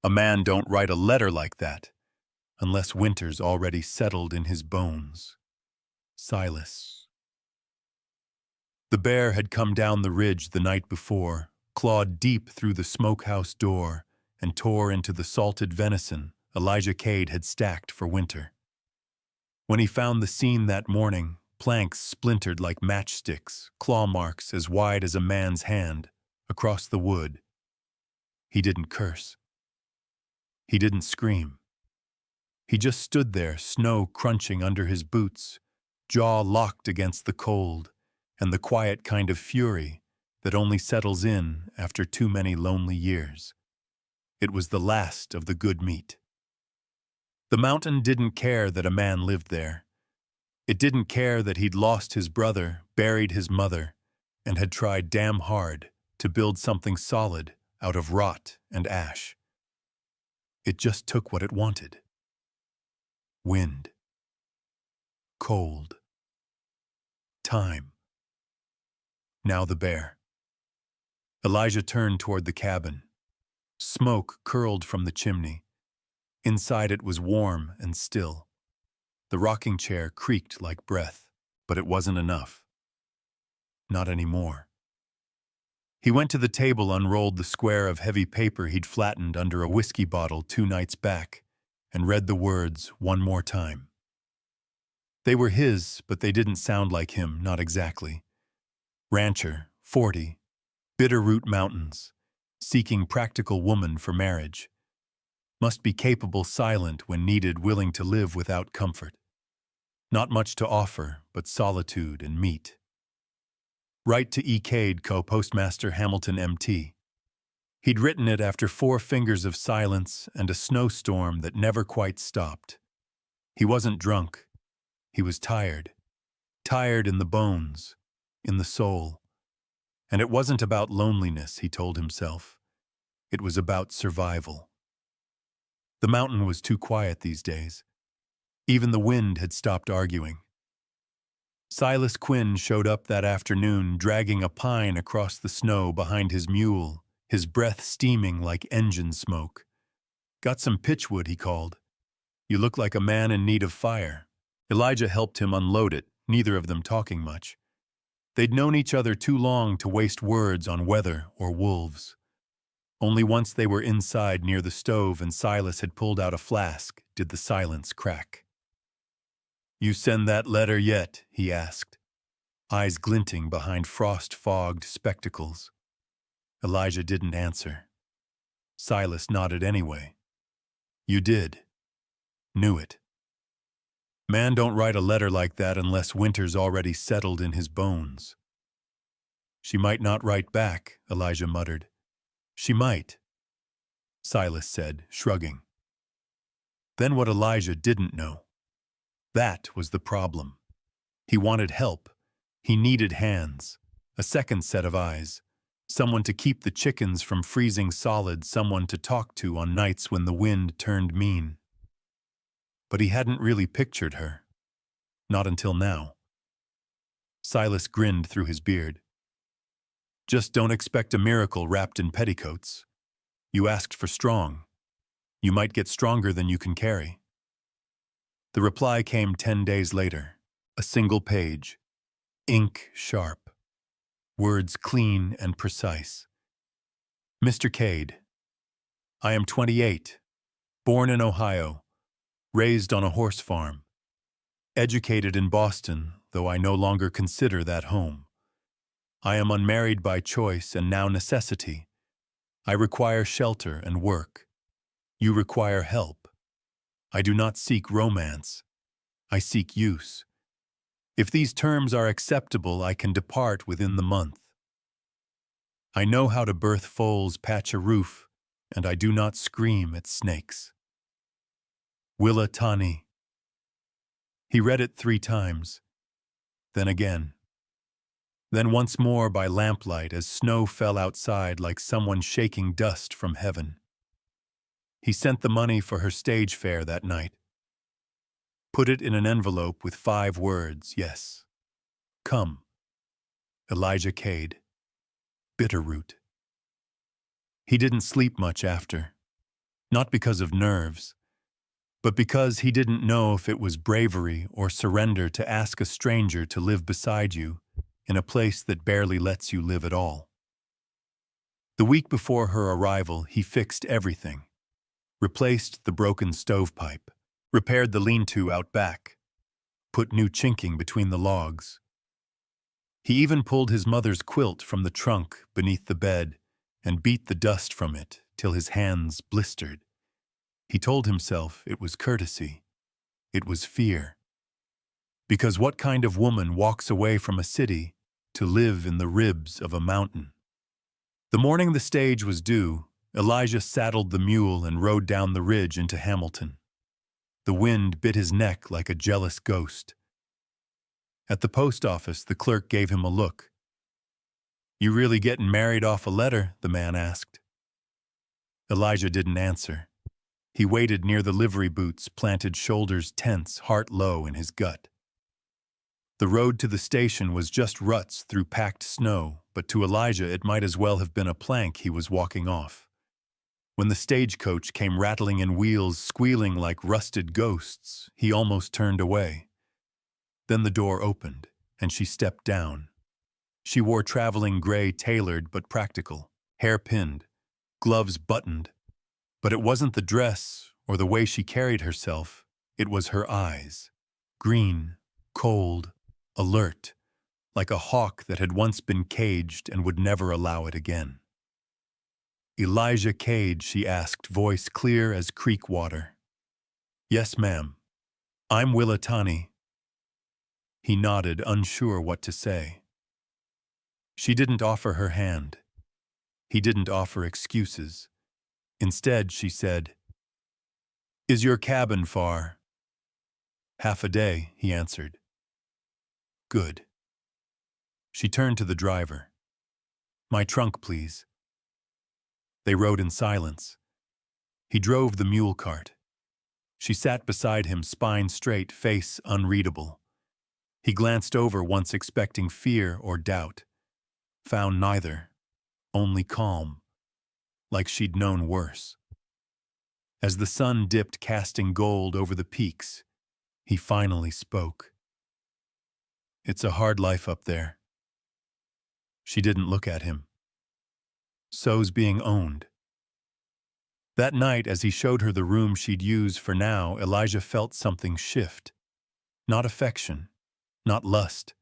A man don't write a letter like that, unless winter's already settled in his bones. Silas. The bear had come down the ridge the night before, clawed deep through the smokehouse door, and tore into the salted venison Elijah Cade had stacked for winter. When he found the scene that morning, planks splintered like matchsticks, claw marks as wide as a man's hand, across the wood. He didn't curse. He didn't scream. He just stood there, snow crunching under his boots, jaw locked against the cold, and the quiet kind of fury that only settles in after too many lonely years. It was the last of the good meat. The mountain didn't care that a man lived there. It didn't care that he'd lost his brother, buried his mother, and had tried damn hard to build something solid out of rot and ash. It just took what it wanted. Wind. Cold. Time. Now the bear. Elijah turned toward the cabin. Smoke curled from the chimney. Inside it was warm and still. The rocking chair creaked like breath, but it wasn't enough. Not anymore. He went to the table, unrolled the square of heavy paper he'd flattened under a whiskey bottle 2 nights back, and read the words one more time. They were his, but they didn't sound like him, not exactly. Rancher, 40, Bitterroot Mountains, seeking practical woman for marriage. Must be capable, silent when needed, willing to live without comfort. Not much to offer, but solitude and meat. Write to E. Cade, Co-Postmaster Hamilton, MT. He'd written it after 4 fingers of silence and a snowstorm that never quite stopped. He wasn't drunk. He was tired. Tired in the bones, in the soul. And it wasn't about loneliness, he told himself. It was about survival. The mountain was too quiet these days. Even the wind had stopped arguing. Silas Quinn showed up that afternoon, dragging a pine across the snow behind his mule, his breath steaming like engine smoke. "Got some pitchwood," he called. "You look like a man in need of fire." Elijah helped him unload it, neither of them talking much. They'd known each other too long to waste words on weather or wolves. Only once they were inside near the stove and Silas had pulled out a flask did the silence crack. "You send that letter yet?" he asked, eyes glinting behind frost-fogged spectacles. Elijah didn't answer. Silas nodded anyway. "You did. Knew it. Man don't write a letter like that unless winter's already settled in his bones." "She might not write back," Elijah muttered. "She might," Silas said, shrugging. Then what Elijah didn't know. That was the problem. He wanted help. He needed hands, a second set of eyes, someone to keep the chickens from freezing solid, someone to talk to on nights when the wind turned mean. But he hadn't really pictured her. Not until now. Silas grinned through his beard. "Just don't expect a miracle wrapped in petticoats. You asked for strong. You might get stronger than you can carry." The reply came 10 days later. A single page. Ink sharp. Words clean and precise. "Mr. Cade, I am 28, born in Ohio, raised on a horse farm, educated in Boston, though I no longer consider that home. I am unmarried by choice and now necessity. I require shelter and work. You require help. I do not seek romance. I seek use. If these terms are acceptable, I can depart within the month. I know how to birth foals, patch a roof, and I do not scream at snakes. Willa Tani." He read it 3 times, then again. Then once more by lamplight as snow fell outside like someone shaking dust from heaven. He sent the money for her stage fare that night. Put it in an envelope with 5 words, yes. "Come. Elijah Cade. Bitterroot." He didn't sleep much after. not because of nerves, but because he didn't know if it was bravery or surrender to ask a stranger to live beside you in a place that barely lets you live at all. The week before her arrival, he fixed everything, replaced the broken stovepipe, repaired the lean-to out back, put new chinking between the logs. He even pulled his mother's quilt from the trunk beneath the bed and beat the dust from it till his hands blistered. He told himself it was courtesy. It was fear. Because what kind of woman walks away from a city to live in the ribs of a mountain? The morning the stage was due, Elijah saddled the mule and rode down the ridge into Hamilton. The wind bit his neck like a jealous ghost. At the post office, the clerk gave him a look. "You really getting married off a letter?" the man asked. Elijah didn't answer. He waited near the livery boots, planted shoulders tense, heart low in his gut. The road to the station was just ruts through packed snow, but to Elijah it might as well have been a plank he was walking off. When the stagecoach came rattling in wheels, squealing like rusted ghosts, he almost turned away. Then the door opened, and she stepped down. She wore traveling gray, tailored but practical, hair pinned, gloves buttoned. But it wasn't the dress or the way she carried herself, it was her eyes. Green, cold, alert, like a hawk that had once been caged and would never allow it again. "Elijah Cade," she asked, voice clear as creek water. "Yes, ma'am. I'm Willa Tani." He nodded, unsure what to say. She didn't offer her hand. He didn't offer excuses. Instead, she said, "Is your cabin far?" "Half a day," he answered. "Good." She turned to the driver. "My trunk, please." They rode in silence. He drove the mule cart. She sat beside him, spine straight, face unreadable. He glanced over once expecting fear or doubt. Found neither, only calm, like she'd known worse. As the sun dipped, casting gold over the peaks, he finally spoke. "It's a hard life up there." She didn't look at him. "So's being owned." That night, as he showed her the room she'd use for now, Elijah felt something shift. Not affection, not lust,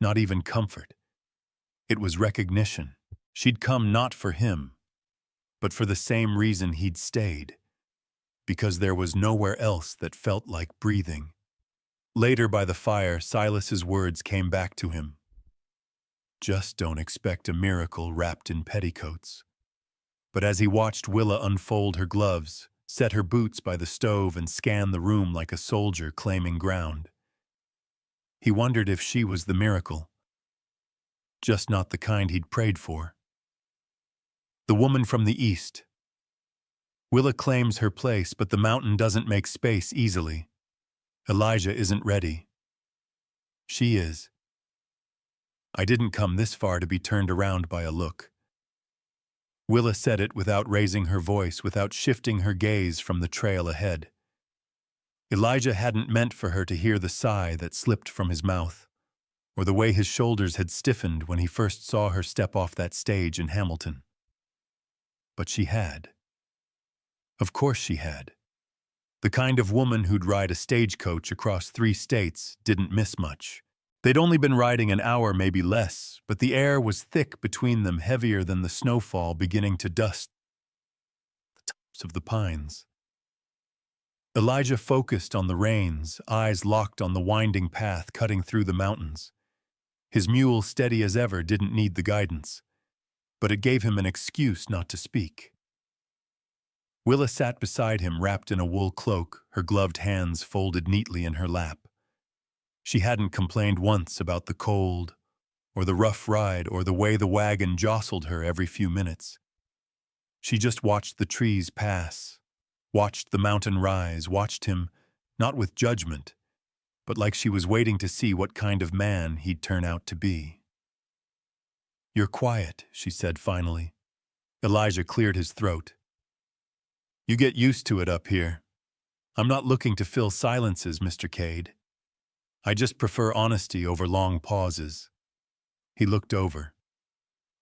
not even comfort. It was recognition. She'd come not for him, but for the same reason he'd stayed. Because there was nowhere else that felt like breathing. Later by the fire, Silas's words came back to him. "Just don't expect a miracle wrapped in petticoats." But as he watched Willa unfold her gloves, set her boots by the stove and scan the room like a soldier claiming ground, he wondered if she was the miracle. Just not the kind he'd prayed for. The woman from the east. Willa claims her place, but the mountain doesn't make space easily. Elijah isn't ready. She is. I didn't come this far to be turned around by a look. Willa said it without raising her voice, without shifting her gaze from the trail ahead. Elijah hadn't meant for her to hear the sigh that slipped from his mouth, or the way his shoulders had stiffened when he first saw her step off that stage in Hamilton. But she had. Of course she had. The kind of woman who'd ride a stagecoach across 3 states didn't miss much. They'd only been riding an hour, maybe less, but the air was thick between them, heavier than the snowfall beginning to dust the tops of the pines. Elijah focused on the reins, eyes locked on the winding path cutting through the mountains. His mule, steady as ever, didn't need the guidance, but it gave him an excuse not to speak. Willa sat beside him, wrapped in a wool cloak, her gloved hands folded neatly in her lap. She hadn't complained once about the cold, or the rough ride, or the way the wagon jostled her every few minutes. She just watched the trees pass, watched the mountain rise, watched him, not with judgment, but like she was waiting to see what kind of man he'd turn out to be. "You're quiet," she said finally. Elijah cleared his throat. You get used to it up here. I'm not looking to fill silences, Mr. Cade. I just prefer honesty over long pauses. He looked over.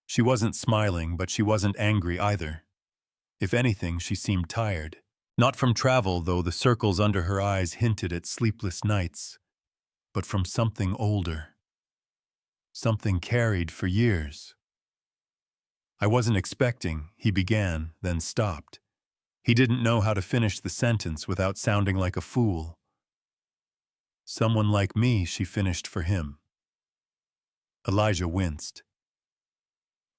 She wasn't smiling, but she wasn't angry either. If anything, she seemed tired. Not from travel, though the circles under her eyes hinted at sleepless nights, but from something older. Something carried for years. I wasn't expecting, he began, then stopped. He didn't know how to finish the sentence without sounding like a fool. Someone like me, she finished for him. Elijah winced.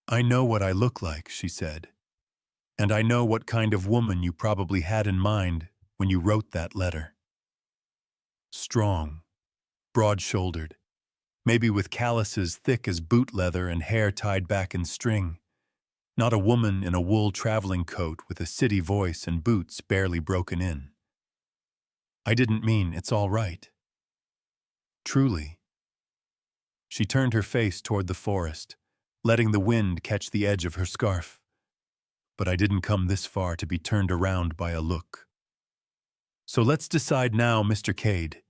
I know what I look like, she said. And I know what kind of woman you probably had in mind when you wrote that letter. Strong, broad-shouldered, maybe with calluses thick as boot leather and hair tied back in string. Not a woman in a wool traveling coat with a city voice and boots barely broken in. I didn't mean it's all right. Truly. She turned her face toward the forest, letting the wind catch the edge of her scarf. But I didn't come this far to be turned around by a look. So let's decide now, Mr. Cade.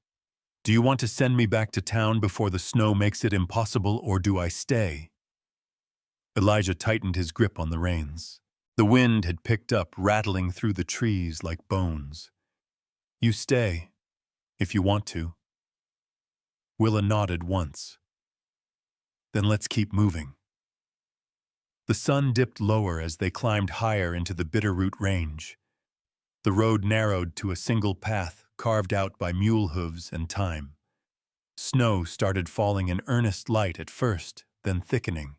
Do you want to send me back to town before the snow makes it impossible, or do I stay? Elijah tightened his grip on the reins. The wind had picked up, rattling through the trees like bones. You stay, if you want to. Willa nodded once. Then let's keep moving. The sun dipped lower as they climbed higher into the Bitterroot Range. The road narrowed to a single path carved out by mule hooves and time. Snow started falling in earnest light at first, then thickening.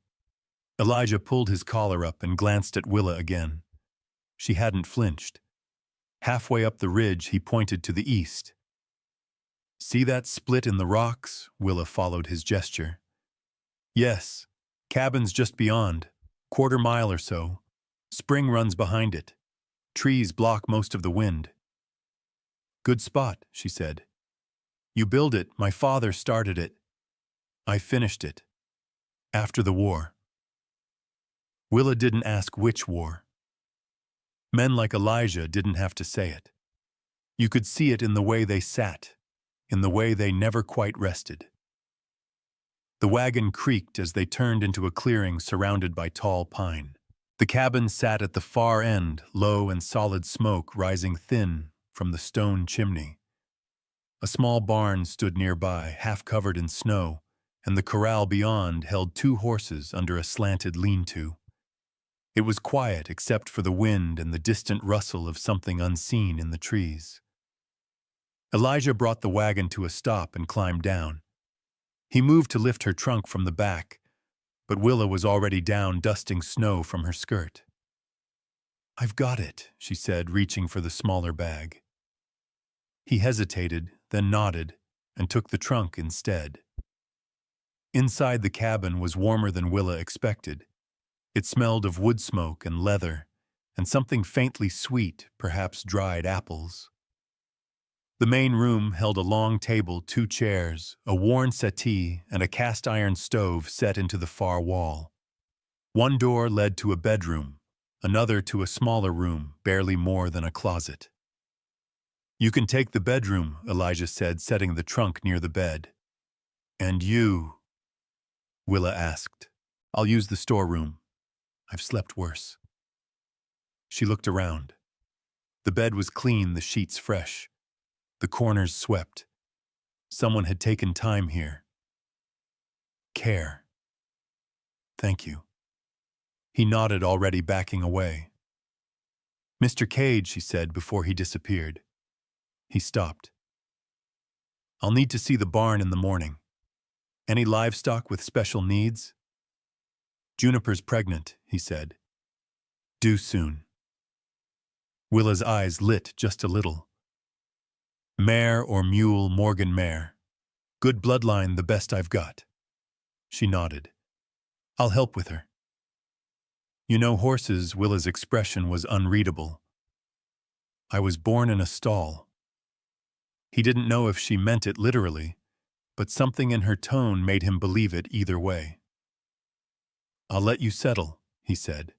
Elijah pulled his collar up and glanced at Willa again. She hadn't flinched. Halfway up the ridge, he pointed to the east. See that split in the rocks? Willa followed his gesture. Yes, cabin's just beyond, quarter-mile or so. Spring runs behind it. Trees block most of the wind. Good spot, she said. You build it, my father started it. I finished it. After the war. Willa didn't ask which war. Men like Elijah didn't have to say it. You could see it in the way they sat, in the way they never quite rested. The wagon creaked as they turned into a clearing surrounded by tall pine. The cabin sat at the far end, low and solid smoke rising thin from the stone chimney. A small barn stood nearby, half covered in snow, and the corral beyond held 2 horses under a slanted lean-to. It was quiet except for the wind and the distant rustle of something unseen in the trees. Elijah brought the wagon to a stop and climbed down. He moved to lift her trunk from the back, but Willa was already down dusting snow from her skirt. I've got it, she said, reaching for the smaller bag. He hesitated, then nodded, and took the trunk instead. Inside the cabin was warmer than Willa expected. It smelled of wood smoke and leather, and something faintly sweet, perhaps dried apples. The main room held a long table, 2 chairs, a worn settee, and a cast-iron stove set into the far wall. One door led to a bedroom, another to a smaller room, barely more than a closet. You can take the bedroom, Elijah said, setting the trunk near the bed. And you? Willa asked. I'll use the storeroom. I've slept worse. She looked around. The bed was clean, the sheets fresh. The corners swept. Someone had taken time here. Care. Thank you. He nodded, already backing away. Mr. Cade, she said before he disappeared. He stopped. I'll need to see the barn in the morning. Any livestock with special needs? Juniper's pregnant, he said. Due soon. Willa's eyes lit just a little. Mare or mule, Morgan mare. Good bloodline, the best I've got. She nodded. I'll help with her. You know horses, Willa's expression was unreadable. I was born in a stall. He didn't know if she meant it literally, but something in her tone made him believe it either way. I'll let you settle, he said.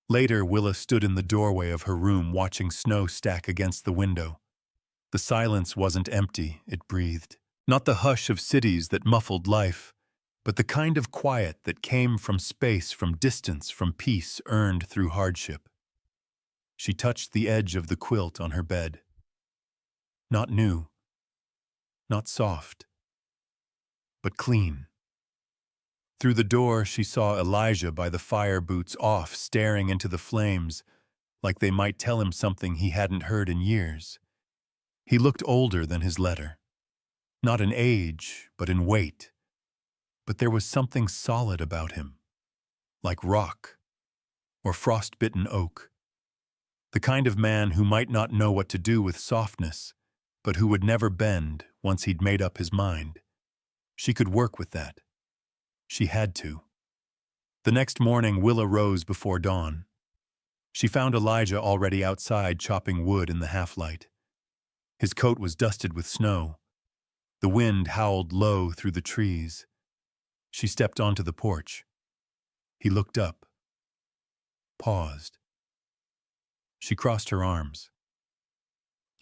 Later, Willa stood in the doorway of her room watching snow stack against the window. The silence wasn't empty, it breathed. Not the hush of cities that muffled life, but the kind of quiet that came from space, from distance, from peace earned through hardship. She touched the edge of the quilt on her bed. Not new, not soft, but clean. Through the door, she saw Elijah by the fire, boots off, staring into the flames, like they might tell him something he hadn't heard in years. He looked older than his letter. Not in age, but in weight. But there was something solid about him, like rock or frostbitten oak. The kind of man who might not know what to do with softness, but who would never bend once he'd made up his mind. She could work with that. She had to. The next morning, Willa rose before dawn. She found Elijah already outside chopping wood in the half-light. His coat was dusted with snow. The wind howled low through the trees. She stepped onto the porch. He looked up, paused. She crossed her arms.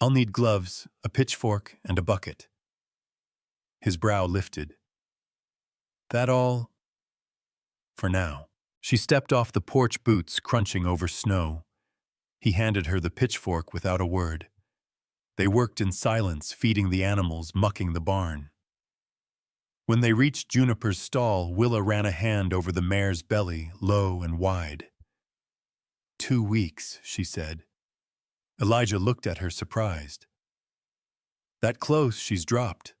"I'll need gloves, a pitchfork, and a bucket." His brow lifted. "That all?" "For now." She stepped off the porch, boots crunching over snow. He handed her the pitchfork without a word. They worked in silence, feeding the animals, mucking the barn. When they reached Juniper's stall, Willa ran a hand over the mare's belly, low and wide. 2 weeks, she said. Elijah looked at her, surprised. "That close, she's dropped.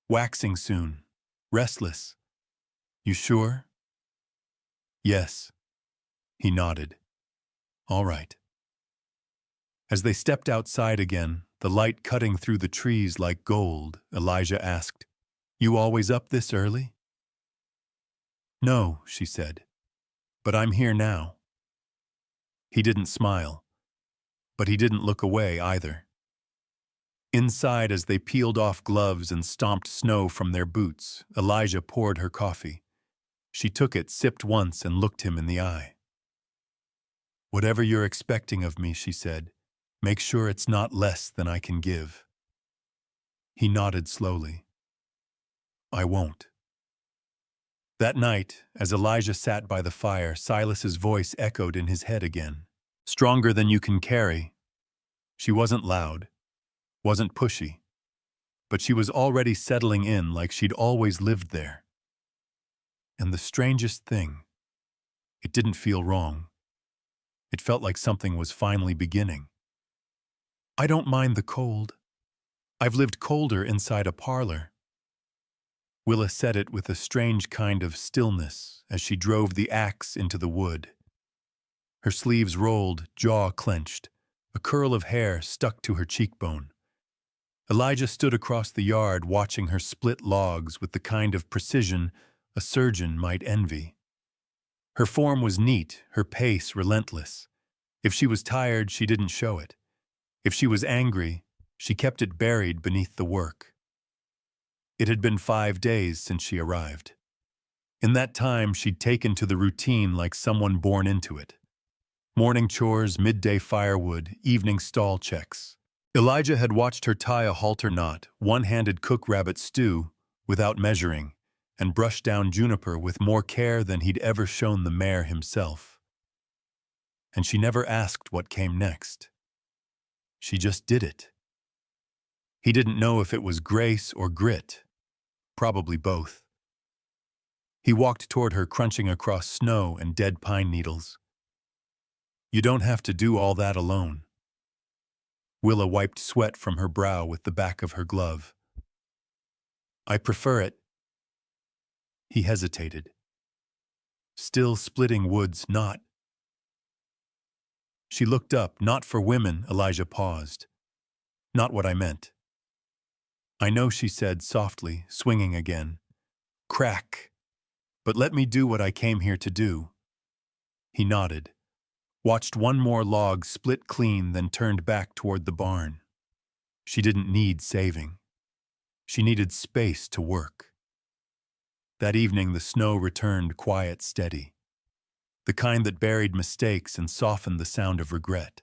Waxing soon. Restless. You sure?" "Yes." He nodded. "All right." As they stepped outside again, the light cutting through the trees like gold, Elijah asked, "You always up this early?" "No," she said, "but I'm here now." He didn't smile, but he didn't look away either. Inside, as they peeled off gloves and stomped snow from their boots, Elijah poured her coffee. She took it, sipped once, and looked him in the eye. "Whatever you're expecting of me," she said, "make sure it's not less than I can give." He nodded slowly. "I won't." That night, as Elijah sat by the fire, Silas's voice echoed in his head again. "Stronger than you can carry." She wasn't loud, wasn't pushy, but she was already settling in like she'd always lived there. And the strangest thing, it didn't feel wrong. It felt like something was finally beginning. "I don't mind the cold. I've lived colder inside a parlor." Willa said it with a strange kind of stillness as she drove the axe into the wood. Her sleeves rolled, jaw clenched, a curl of hair stuck to her cheekbone. Elijah stood across the yard watching her split logs with the kind of precision a surgeon might envy. Her form was neat, her pace relentless. If she was tired, she didn't show it. If she was angry, she kept it buried beneath the work. It had been 5 days since she arrived. In that time, she'd taken to the routine like someone born into it. Morning chores, midday firewood, evening stall checks. Elijah had watched her tie a halter knot, one-handed cook rabbit stew, without measuring, and brush down Juniper with more care than he'd ever shown the mare himself. And she never asked what came next. She just did it. He didn't know if it was grace or grit. Probably both. He walked toward her, crunching across snow and dead pine needles. "You don't have to do all that alone." Willa wiped sweat from her brow with the back of her glove. "I prefer it." He hesitated. "Still splitting wood's not." She looked up. "Not for women," Elijah paused. "Not what I meant." "I know," she said softly, swinging again. Crack. "But let me do what I came here to do." He nodded, watched one more log split clean, then turned back toward the barn. She didn't need saving. She needed space to work. That evening, the snow returned, quiet, steady. the kind that buried mistakes and softened the sound of regret.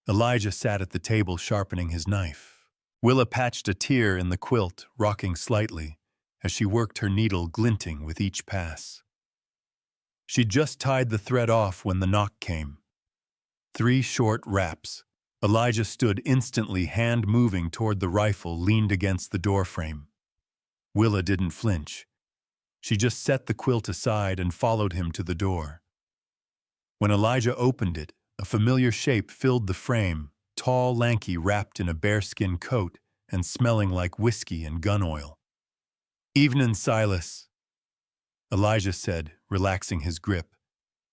Elijah sat at the table sharpening his knife. Willa patched a tear in the quilt, rocking slightly, as she worked her needle glinting with each pass. She'd just tied the thread off when the knock came. 3 short raps. Elijah stood instantly, hand moving toward the rifle leaned against the doorframe. Willa didn't flinch. She just set the quilt aside and followed him to the door. When Elijah opened it, a familiar shape filled the frame, tall, lanky, wrapped in a bearskin coat and smelling like whiskey and gun oil. "Evenin', Silas," Elijah said, relaxing his grip.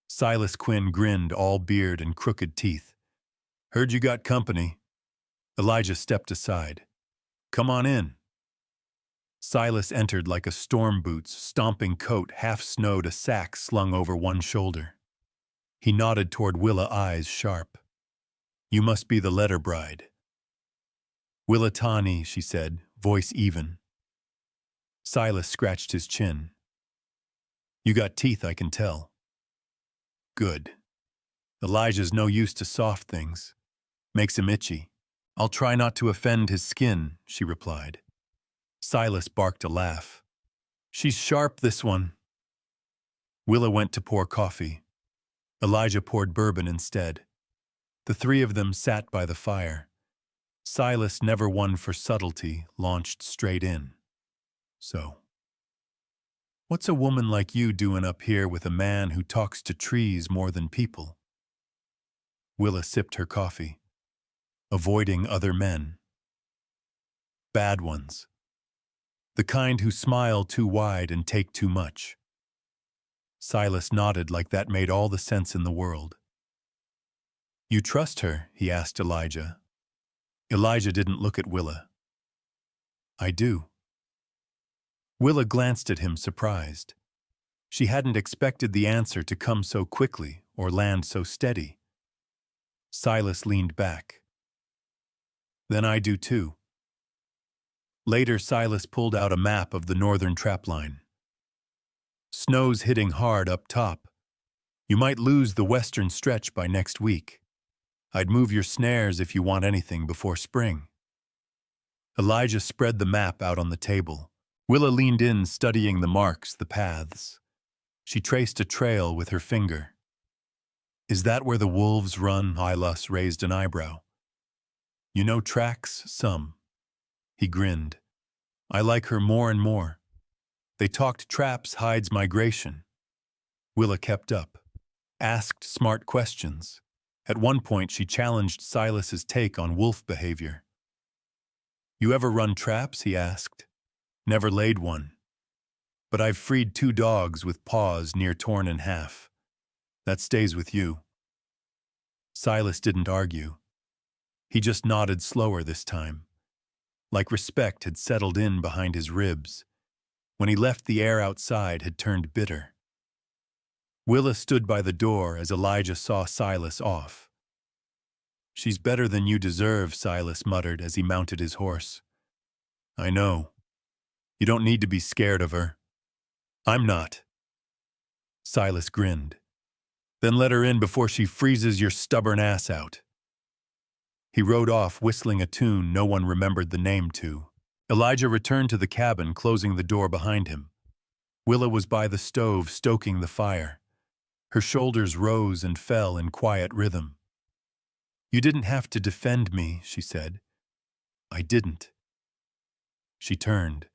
Silas Quinn grinned, all beard and crooked teeth. "Heard you got company." Elijah stepped aside. "Come on in." Silas entered like a storm boots, stomping coat half snowed, a sack slung over one shoulder. He nodded toward Willa, eyes sharp. "You must be the letter bride." "Willa Tani," she said, voice even. Silas scratched his chin. "You got teeth, I can tell." "Good. Elijah's no use to soft things. Makes him itchy." "I'll try not to offend his skin," she replied. Silas barked a laugh. "She's sharp, this one." Willa went to pour coffee. Elijah poured bourbon instead. The 3 of them sat by the fire. Silas, never one for subtlety, launched straight in. "So, what's a woman like you doing up here with a man who talks to trees more than people?" Willa sipped her coffee. "Avoiding other men. Bad ones. The kind who smile too wide and take too much." Silas nodded like that made all the sense in the world. "You trust her?" he asked Elijah. Elijah didn't look at Willa. "I do." Willa glanced at him, surprised. She hadn't expected the answer to come so quickly or land so steady. Silas leaned back. "Then I do too." Later, Silas pulled out a map of the northern trapline. "Snow's hitting hard up top. You might lose the western stretch by next week. I'd move your snares if you want anything before spring." Elijah spread the map out on the table. Willa leaned in, studying the marks, the paths. She traced a trail with her finger. "Is that where the wolves run?" Silas raised an eyebrow. "You know tracks, some." He grinned. "I like her more and more. They talked traps hides migration." Willa kept up, asked smart questions. At one point, she challenged Silas's take on wolf behavior. "You ever run traps?" he asked. "Never laid one. But I've freed 2 dogs with paws near torn in half. That stays with you." Silas didn't argue. He just nodded slower this time, like respect had settled in behind his ribs. When he left, the air outside had turned bitter. Willa stood by the door as Elijah saw Silas off. "She's better than you deserve," Silas muttered as he mounted his horse. "I know. You don't need to be scared of her." "I'm not." Silas grinned. "Then let her in before she freezes your stubborn ass out." He rode off, whistling a tune no one remembered the name to. Elijah returned to the cabin, closing the door behind him. Willa was by the stove, stoking the fire. Her shoulders rose and fell in quiet rhythm. "You didn't have to defend me," she said. "I didn't." She turned.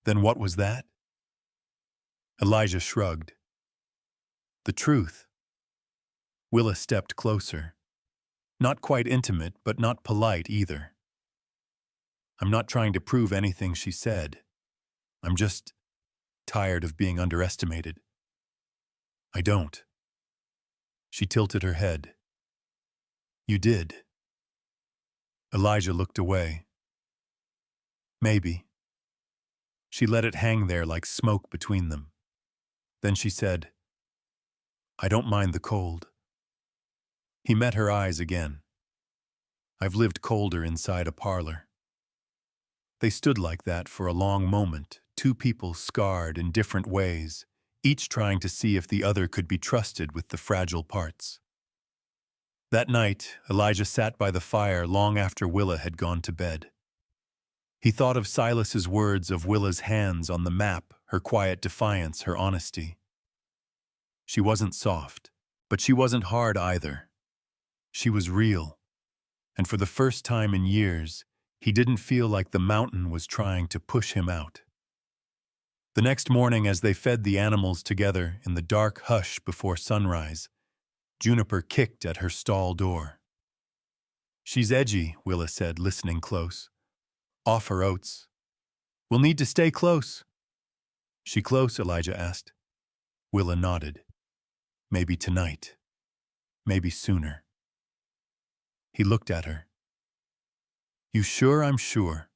"Then what was that?" Elijah shrugged. "The truth." Willa stepped closer. Not quite intimate, but not polite either. "I'm not trying to prove anything," she said. "I'm just tired of being underestimated." "I don't." She tilted her head. "You did." Elijah looked away. "Maybe." She let it hang there like smoke between them. Then she said, "I don't mind the cold." He met her eyes again. "I've lived colder inside a parlor." They stood like that for a long moment, 2 people scarred in different ways, each trying to see if the other could be trusted with the fragile parts. That night, Elijah sat by the fire long after Willa had gone to bed. He thought of Silas's words, of Willa's hands on the map, her quiet defiance, her honesty. She wasn't soft, but she wasn't hard either. She was real, and for the first time in years, he didn't feel like the mountain was trying to push him out. The next morning, as they fed the animals together in the dark hush before sunrise, Juniper kicked at her stall door. "She's edgy," Willa said, listening close. "Off her oats. We'll need to stay close." "She close?" Elijah asked. Willa nodded. "Maybe tonight. Maybe sooner." He looked at her. "You sure?" "I'm sure."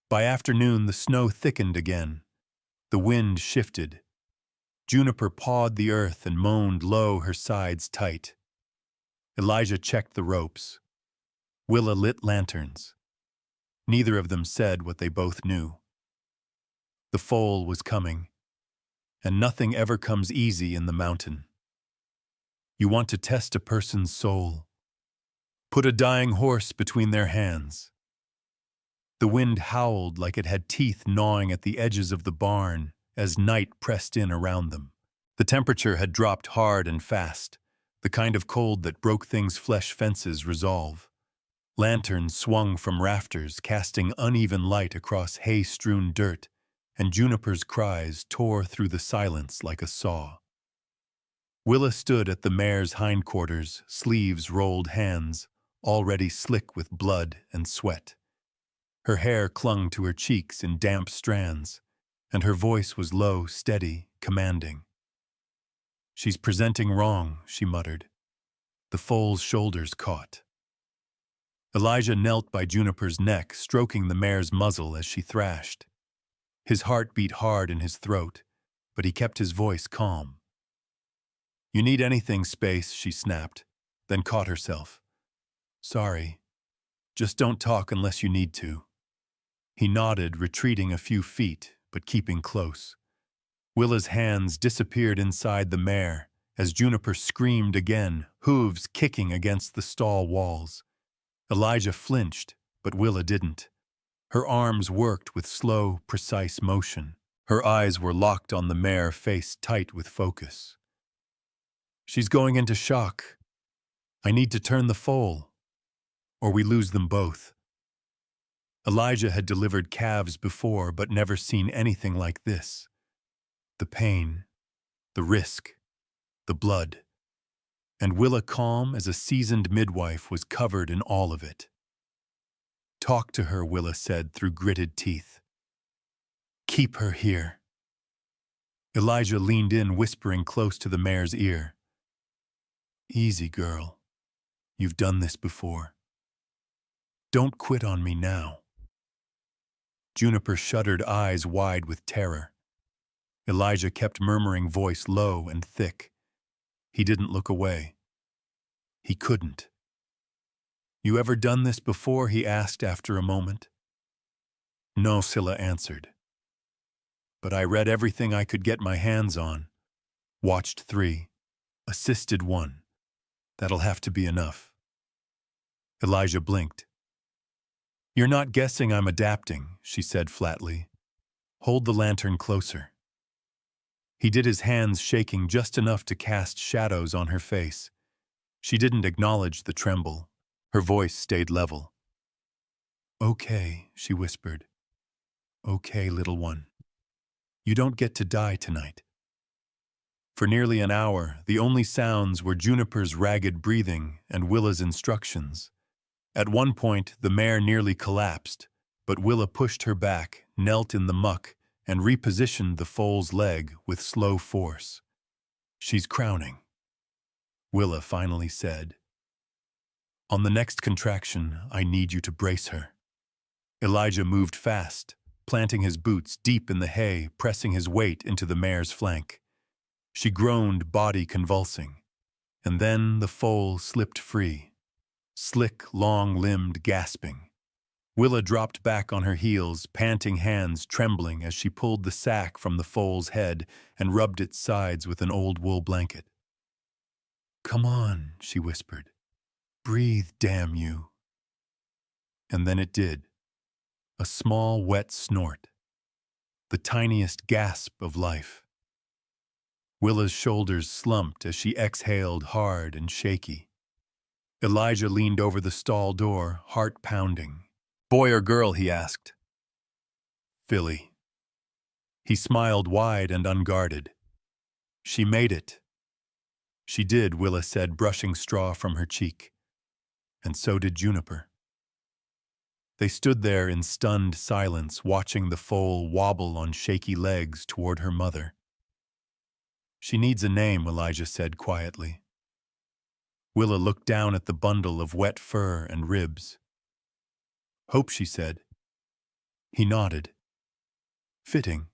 By afternoon, the snow thickened again. The wind shifted. Juniper pawed the earth and moaned low, her sides tight. Elijah checked the ropes. Willa lit lanterns. Neither of them said what they both knew. The foal was coming, and nothing ever comes easy in the mountain. You want to test a person's soul. Put a dying horse between their hands. The wind howled like it had teeth gnawing at the edges of the barn as night pressed in around them. The temperature had dropped hard and fast, the kind of cold that broke things' flesh fences resolve. Lanterns swung from rafters, casting uneven light across hay-strewn dirt, and Juniper's cries tore through the silence like a saw. Willa stood at the mare's hindquarters, sleeves rolled, hands already slick with blood and sweat. Her hair clung to her cheeks in damp strands, and her voice was low, steady, commanding. "She's presenting wrong," she muttered. The foal's shoulders caught. Elijah knelt by Juniper's neck, stroking the mare's muzzle as she thrashed. His heart beat hard in his throat, but he kept his voice calm. "You need anything, Space," she snapped, then caught herself. "Sorry. Just don't talk unless you need to." He nodded, retreating a few feet, but keeping close. Willa's hands disappeared inside the mare as Juniper screamed again, hooves kicking against the stall walls. Elijah flinched, but Willa didn't. Her arms worked with slow, precise motion. Her eyes were locked on the mare, face tight with focus. "She's going into shock. I need to turn the foal, or we lose them both." Elijah had delivered calves before, but never seen anything like this. The pain, the risk, the blood. And Willa, calm as a seasoned midwife, was covered in all of it. "Talk to her," Willa said through gritted teeth. "Keep her here." Elijah leaned in, whispering close to the mare's ear. "Easy, girl. You've done this before. Don't quit on me now." Juniper shuddered, eyes wide with terror. Elijah kept murmuring, voice low and thick. He didn't look away. He couldn't. "You ever done this before?" he asked after a moment. "No," Scylla answered. "But I read everything I could get my hands on. Watched 3. Assisted 1. That'll have to be enough." Elijah blinked. "You're not guessing I'm adapting," she said flatly. "Hold the lantern closer." He did, his hands shaking just enough to cast shadows on her face. She didn't acknowledge the tremble. Her voice stayed level. "Okay," she whispered. "Okay, little one. You don't get to die tonight." For nearly an hour, the only sounds were Juniper's ragged breathing and Willa's instructions. At one point, the mare nearly collapsed, but Willa pushed her back, knelt in the muck, and repositioned the foal's leg with slow force. "She's crowning," Willa finally said. "On the next contraction, I need you to brace her." Elijah moved fast, planting his boots deep in the hay, pressing his weight into the mare's flank. She groaned, body convulsing, and then the foal slipped free, slick, long-limbed, gasping. Willa dropped back on her heels, panting hands trembling as she pulled the sack from the foal's head and rubbed its sides with an old wool blanket. "Come on," she whispered. "Breathe, damn you." And then it did. A small, wet snort. The tiniest gasp of life. Willa's shoulders slumped as she exhaled hard and shaky. Elijah leaned over the stall door, heart pounding. "Boy or girl?" he asked. "Filly." He smiled wide and unguarded. "She made it." "She did," Willa said, brushing straw from her cheek. "And so did Juniper." They stood there in stunned silence, watching the foal wobble on shaky legs toward her mother. "She needs a name," Elijah said quietly. Willa looked down at the bundle of wet fur and ribs. "Hope," she said. He nodded. "Fitting."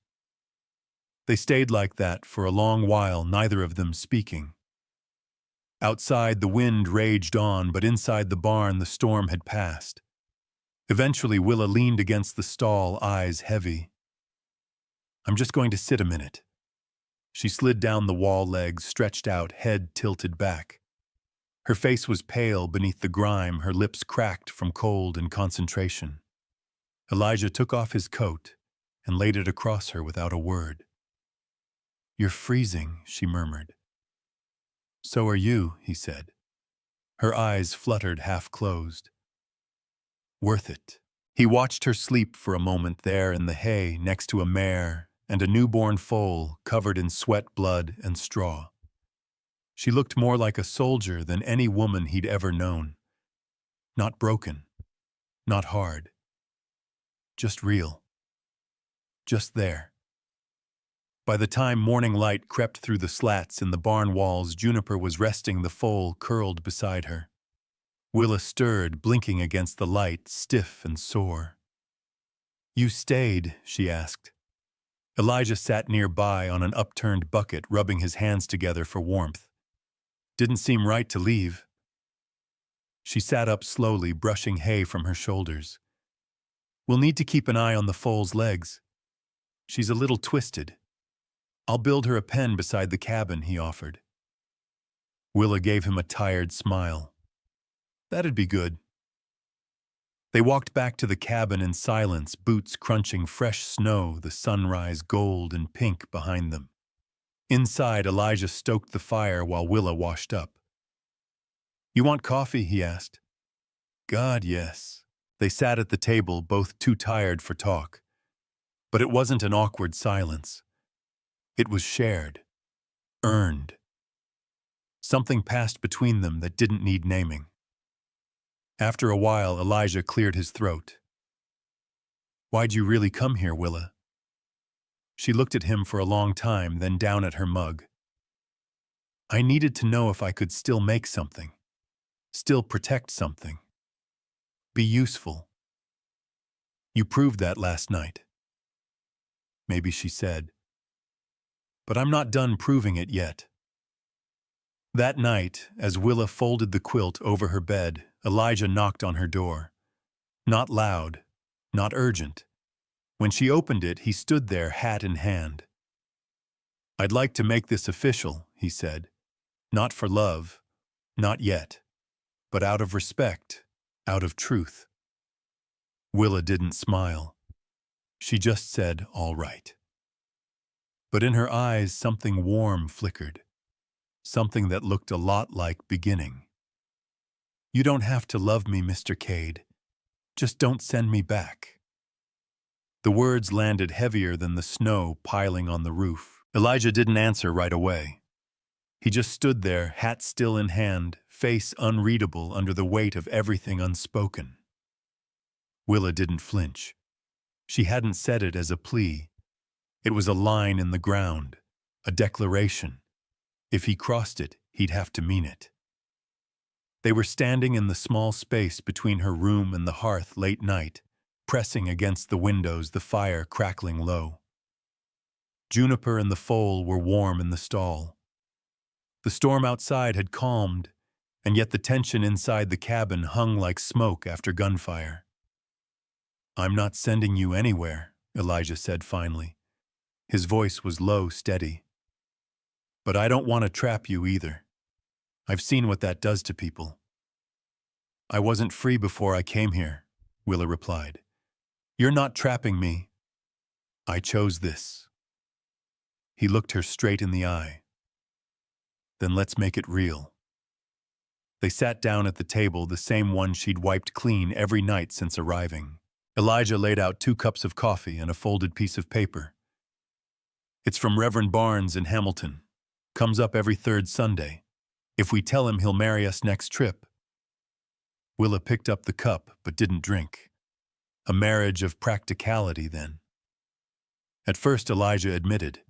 They stayed like that for a long while, neither of them speaking. Outside, the wind raged on, but inside the barn, the storm had passed. Eventually, Willa leaned against the stall, eyes heavy. "I'm just going to sit a minute." She slid down the wall legs, stretched out, head tilted back. Her face was pale beneath the grime, her lips cracked from cold and concentration. Elijah took off his coat and laid it across her without a word. "You're freezing," she murmured. "So are you," he said. Her eyes fluttered half-closed. "Worth it." He watched her sleep for a moment there in the hay next to a mare and a newborn foal covered in sweat, blood, and straw. She looked more like a soldier than any woman he'd ever known. Not broken, not hard. Just real. Just there. By the time morning light crept through the slats in the barn walls, Juniper was resting the foal curled beside her. Willa stirred, blinking against the light, stiff and sore. "You stayed?" she asked. Elijah sat nearby on an upturned bucket, rubbing his hands together for warmth. "Didn't seem right to leave." She sat up slowly, brushing hay from her shoulders. "We'll need to keep an eye on the foal's legs. She's a little twisted." "I'll build her a pen beside the cabin," he offered. Willa gave him a tired smile. "That'd be good." They walked back to the cabin in silence, boots crunching fresh snow, the sunrise gold and pink behind them. Inside, Elijah stoked the fire while Willa washed up. "You want coffee?" he asked. "God, yes." They sat at the table, both too tired for talk. But it wasn't an awkward silence. It was shared. Earned. Something passed between them that didn't need naming. After a while, Elijah cleared his throat. "Why'd you really come here, Willa?" She looked at him for a long time, then down at her mug. "I needed to know if I could still make something. Still protect something. Be useful. You proved that last night." Maybe she said. "But I'm not done proving it yet." That night, as Willa folded the quilt over her bed, Elijah knocked on her door. Not loud, not urgent. When she opened it, he stood there, hat in hand. "I'd like to make this official," he said. "Not for love, not yet, but out of respect, out of truth." Willa didn't smile. She just said, "All right." But in her eyes, something warm flickered. Something that looked a lot like beginning. "You don't have to love me, Mr. Cade. Just don't send me back." The words landed heavier than the snow piling on the roof. Elijah didn't answer right away. He just stood there, hat still in hand, face unreadable under the weight of everything unspoken. Willa didn't flinch. She hadn't said it as a plea. It was a line in the ground, a declaration. If he crossed it, he'd have to mean it. They were standing in the small space between her room and the hearth late night, pressing against the windows, the fire crackling low. Juniper and the foal were warm in the stall. The storm outside had calmed, and yet the tension inside the cabin hung like smoke after gunfire. I'm not sending you anywhere, Elijah said finally. His voice was low, steady. But I don't want to trap you either. I've seen what that does to people. I wasn't free before I came here, Willa replied. You're not trapping me. I chose this. He looked her straight in the eye. Then let's make it real. They sat down at the table, the same one she'd wiped clean every night since arriving. Elijah laid out 2 cups of coffee and a folded piece of paper. It's from Reverend Barnes in Hamilton. Comes up every 3rd Sunday. If we tell him he'll marry us next trip. Willa picked up the cup but didn't drink. A marriage of practicality, then. At first, Elijah admitted.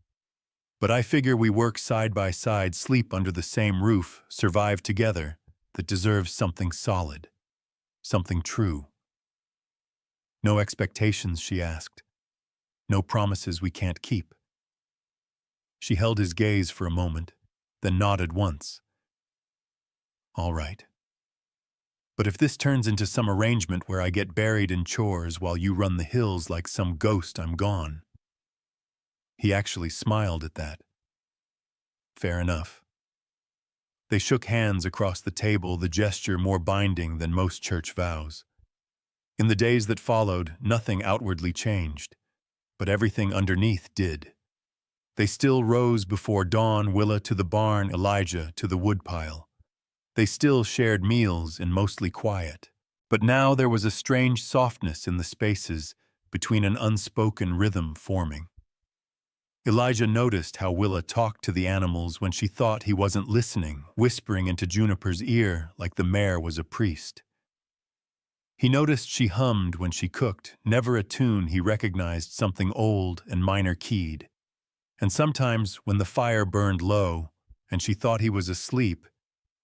But I figure we work side by side, sleep under the same roof, survive together, that deserves something solid. Something true. No expectations, she asked. No promises we can't keep. She held his gaze for a moment, then nodded once. All right. But if this turns into some arrangement where I get buried in chores while you run the hills like some ghost, I'm gone. He actually smiled at that. Fair enough. They shook hands across the table, the gesture more binding than most church vows. In the days that followed, nothing outwardly changed, but everything underneath did. They still rose before dawn, Willa to the barn, Elijah to the woodpile. They still shared meals in mostly quiet. But now there was a strange softness in the spaces between, an unspoken rhythm forming. Elijah noticed how Willa talked to the animals when she thought he wasn't listening, whispering into Juniper's ear like the mare was a priest. He noticed she hummed when she cooked, never a tune he recognized, something old and minor-keyed. And sometimes, when the fire burned low and she thought he was asleep,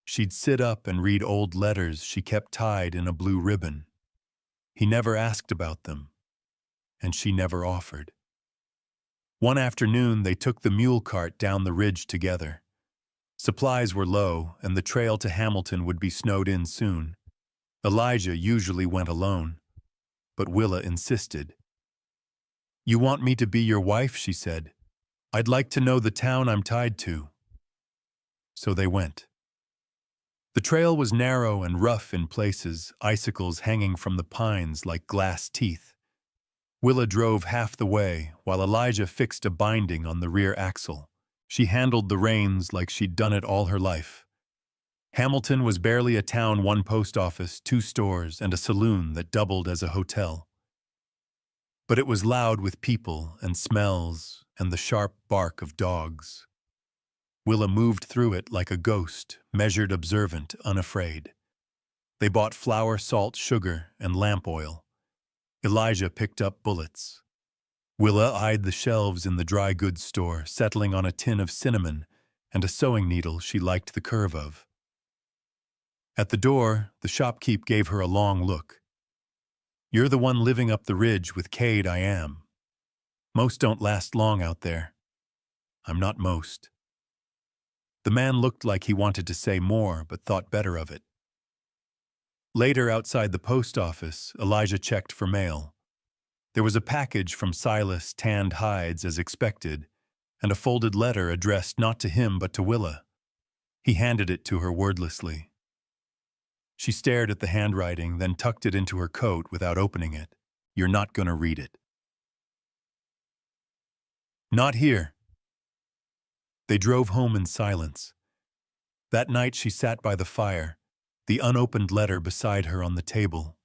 she'd sit up and read old letters she kept tied in a blue ribbon. He never asked about them, and she never offered. One afternoon, they took the mule cart down the ridge together. Supplies were low, and the trail to Hamilton would be snowed in soon. Elijah usually went alone, but Willa insisted. You want me to be your wife, she said. I'd like to know the town I'm tied to. So they went. The trail was narrow and rough in places, icicles hanging from the pines like glass teeth. Willa drove half the way, while Elijah fixed a binding on the rear axle. She handled the reins like she'd done it all her life. Hamilton was barely a town, 1 post office, 2 stores, and a saloon that doubled as a hotel. But it was loud with people and smells and the sharp bark of dogs. Willa moved through it like a ghost, measured, observant, unafraid. They bought flour, salt, sugar, and lamp oil. Elijah picked up bullets. Willa eyed the shelves in the dry goods store, settling on a tin of cinnamon and a sewing needle she liked the curve of. At the door, the shopkeep gave her a long look. You're the one living up the ridge with Cade, I am. Most don't last long out there. I'm not most. The man looked like he wanted to say more, but thought better of it. Later, outside the post office, Elijah checked for mail. There was a package from Silas, Tanned Hides, as expected, and a folded letter addressed not to him but to Willa. He handed it to her wordlessly. She stared at the handwriting, then tucked it into her coat without opening it. You're not going to read it. Not here. They drove home in silence. That night she sat by the fire, the unopened letter beside her on the table.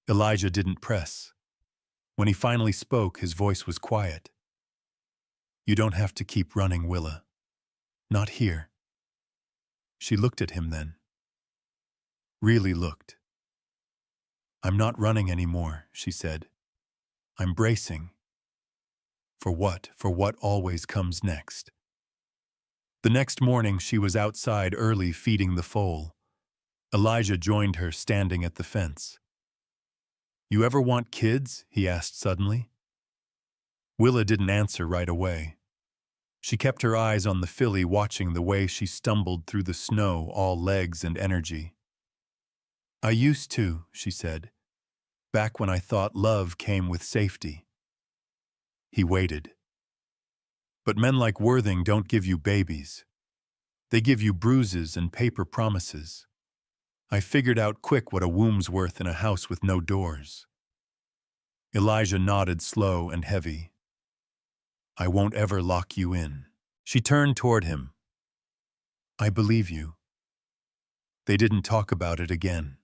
Elijah didn't press. When he finally spoke, his voice was quiet. You don't have to keep running, Willa. Not here. She looked at him then. Really looked. I'm not running anymore, she said. I'm bracing. For what? For what always comes next. The next morning she was outside early feeding the foal. Elijah joined her, standing at the fence. You ever want kids? He asked suddenly. Willa didn't answer right away. She kept her eyes on the filly, watching the way she stumbled through the snow, all legs and energy. I used to, she said. back when I thought love came with safety. He waited. But men like Worthing don't give you babies. They give you bruises and paper promises. I figured out quick what a womb's worth in a house with no doors. Elijah nodded slow and heavy. I won't ever lock you in. She turned toward him. I believe you. They didn't talk about it again.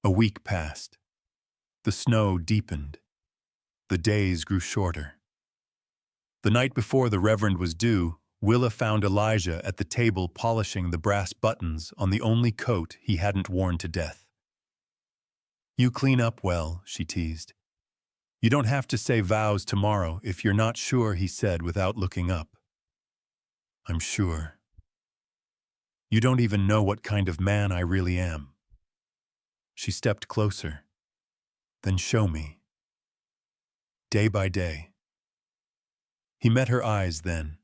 A week passed. The snow deepened. The days grew shorter. The night before the Reverend was due, Willa found Elijah at the table polishing the brass buttons on the only coat he hadn't worn to death. You clean up well, she teased. You don't have to say vows tomorrow if you're not sure, he said without looking up. I'm sure. You don't even know what kind of man I really am. She stepped closer. Then show me. Day by day. He met her eyes then,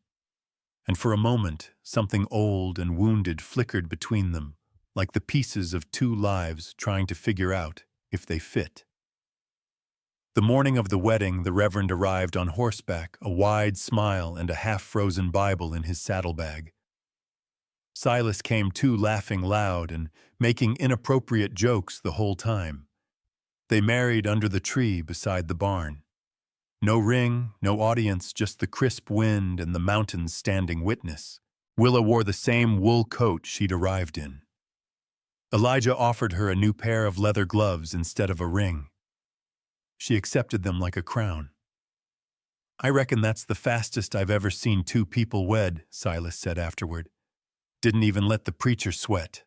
and for a moment something old and wounded flickered between them, like the pieces of two lives trying to figure out if they fit. The morning of the wedding, the Reverend arrived on horseback, a wide smile and a half-frozen Bible in his saddlebag. Silas came too, laughing loud and making inappropriate jokes the whole time. They married under the tree beside the barn. No ring, no audience, just the crisp wind and the mountains standing witness. Willa wore the same wool coat she'd arrived in. Elijah offered her a new pair of leather gloves instead of a ring. She accepted them like a crown. I reckon that's the fastest I've ever seen two people wed, Silas said afterward. Didn't even let the preacher sweat.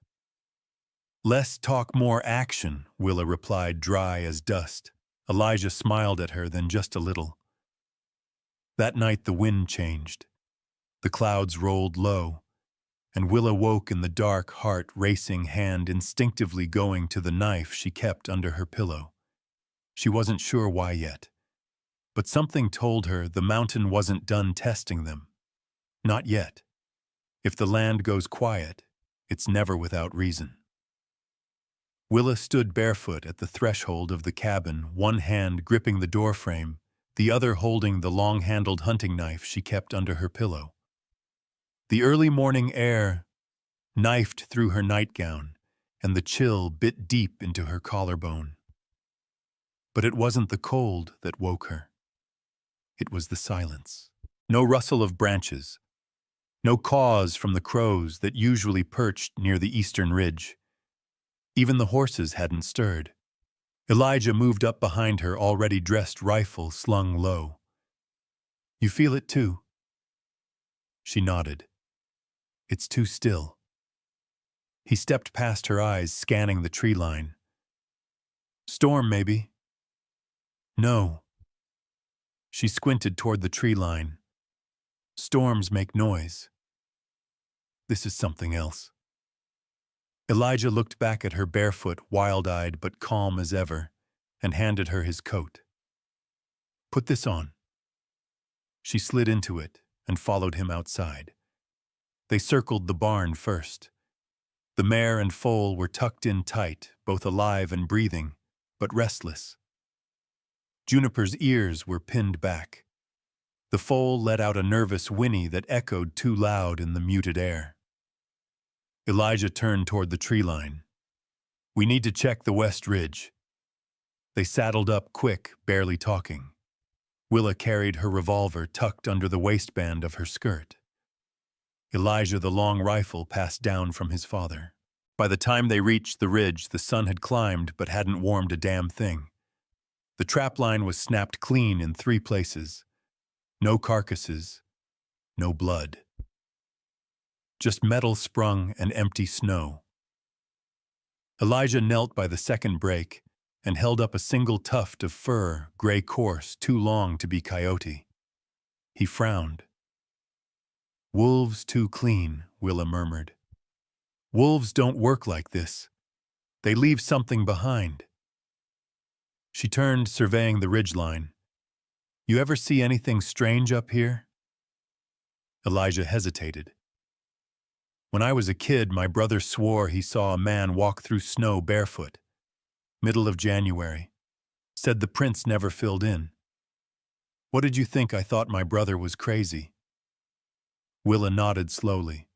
Less talk, more action, Willa replied, dry as dust. Elijah smiled at her, then just a little. That night the wind changed. The clouds rolled low, and Willa woke in the dark, heart racing, hand instinctively going to the knife she kept under her pillow. She wasn't sure why yet, but something told her the mountain wasn't done testing them. Not yet. If the land goes quiet, it's never without reason. Willa stood barefoot at the threshold of the cabin, one hand gripping the doorframe, the other holding the long-handled hunting knife she kept under her pillow. The early morning air knifed through her nightgown, and the chill bit deep into her collarbone. But it wasn't the cold that woke her. It was the silence. No rustle of branches. No caws from the crows that usually perched near the eastern ridge. Even the horses hadn't stirred. Elijah moved up behind her, already dressed, rifle slung low. You feel it too? She nodded. It's too still. He stepped past her eyes, scanning the tree line. Storm, maybe? No. She squinted toward the tree line. Storms make noise. This is something else. Elijah looked back at her barefoot, wild-eyed but calm as ever, and handed her his coat. Put this on. She slid into it and followed him outside. They circled the barn first. The mare and foal were tucked in tight, both alive and breathing, but restless. Juniper's ears were pinned back. The foal let out a nervous whinny that echoed too loud in the muted air. Elijah turned toward the tree line. We need to check the west ridge. They saddled up quick, barely talking. Willa carried her revolver tucked under the waistband of her skirt. Elijah the long rifle passed down from his father. By the time they reached the ridge, the sun had climbed but hadn't warmed a damn thing. The trap line was snapped clean in 3 places. No carcasses, no blood. Just metal sprung and empty snow. Elijah knelt by the second break and held up a single tuft of fur, gray coarse, too long to be coyote. He frowned. Wolves too clean, Willa murmured. Wolves don't work like this. They leave something behind. She turned, surveying the ridgeline. You ever see anything strange up here? Elijah hesitated. When I was a kid, my brother swore he saw a man walk through snow barefoot. Middle of January. Said the prince never filled in. What did you think? I thought my brother was crazy. Willa nodded slowly.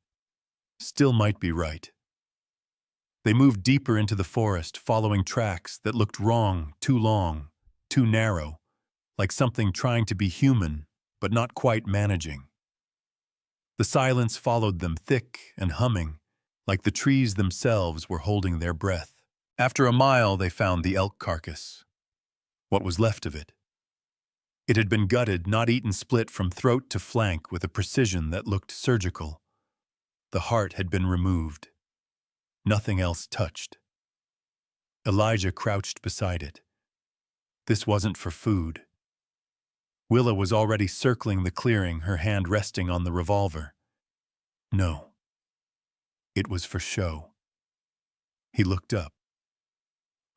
Still might be right. They moved deeper into the forest, following tracks that looked wrong, too long, too narrow, like something trying to be human, but not quite managing. The silence followed them, thick and humming, like the trees themselves were holding their breath. After a mile, they found the elk carcass. What was left of it? It had been gutted, not eaten, split from throat to flank with a precision that looked surgical. The heart had been removed. Nothing else touched. Elijah crouched beside it. This wasn't for food. Willa was already circling the clearing, her hand resting on the revolver. No. It was for show. He looked up.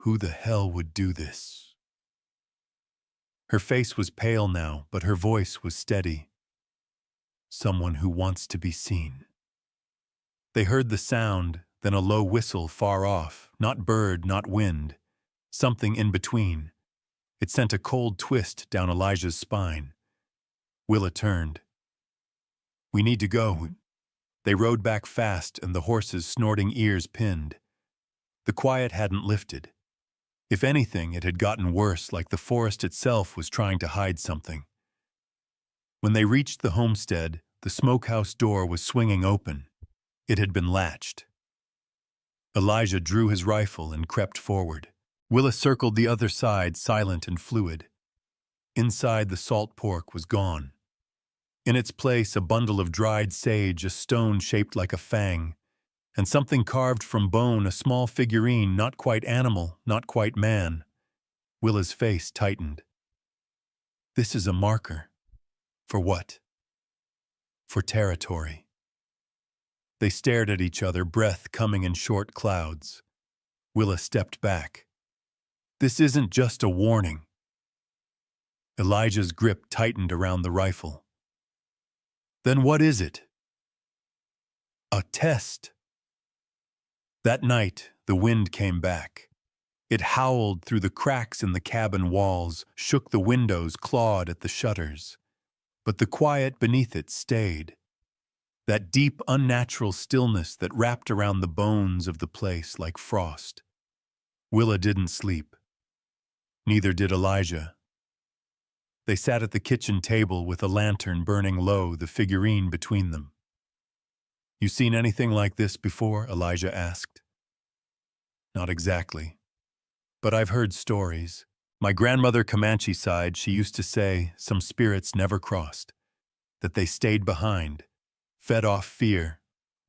Who the hell would do this? Her face was pale now, but her voice was steady. Someone who wants to be seen. They heard the sound, then a low whistle far off, not bird, not wind, something in between. It sent a cold twist down Elijah's spine. Willa turned. We need to go. They rode back fast, and the horses' snorting ears pinned. The quiet hadn't lifted. If anything, it had gotten worse, like the forest itself was trying to hide something. When they reached the homestead, the smokehouse door was swinging open. It had been latched. Elijah drew his rifle and crept forward. Willa circled the other side, silent and fluid. Inside, the salt pork was gone. In its place, a bundle of dried sage, a stone shaped like a fang, and something carved from bone, a small figurine, not quite animal, not quite man. Willa's face tightened. This is a marker. For what? For territory. They stared at each other, breath coming in short clouds. Willa stepped back. This isn't just a warning. Elijah's grip tightened around the rifle. Then what is it? A test. That night, the wind came back. It howled through the cracks in the cabin walls, shook the windows, clawed at the shutters. But the quiet beneath it stayed. That deep, unnatural stillness that wrapped around the bones of the place like frost. Willa didn't sleep. Neither did Elijah. They sat at the kitchen table with a lantern burning low, the figurine between them. You seen anything like this before? Elijah asked. Not exactly. But I've heard stories. My grandmother Comanche side, she used to say some spirits never crossed, that they stayed behind, fed off fear,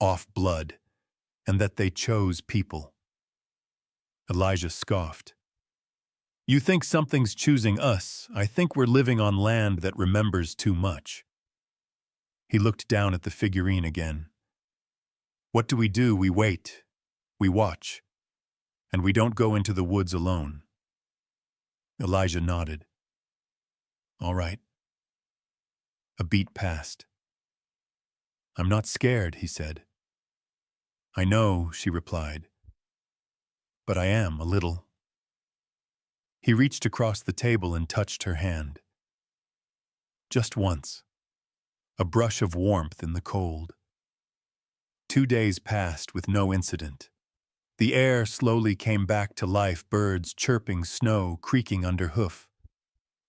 off blood, and that they chose people. Elijah scoffed. You think something's choosing us? I think we're living on land that remembers too much. He looked down at the figurine again. What do? We wait. We watch. And we don't go into the woods alone. Elijah nodded. All right. A beat passed. I'm not scared, he said. I know, she replied. But I am, a little. He reached across the table and touched her hand. Just once. A brush of warmth in the cold. 2 days passed with no incident. The air slowly came back to life, birds chirping, snow creaking under hoof.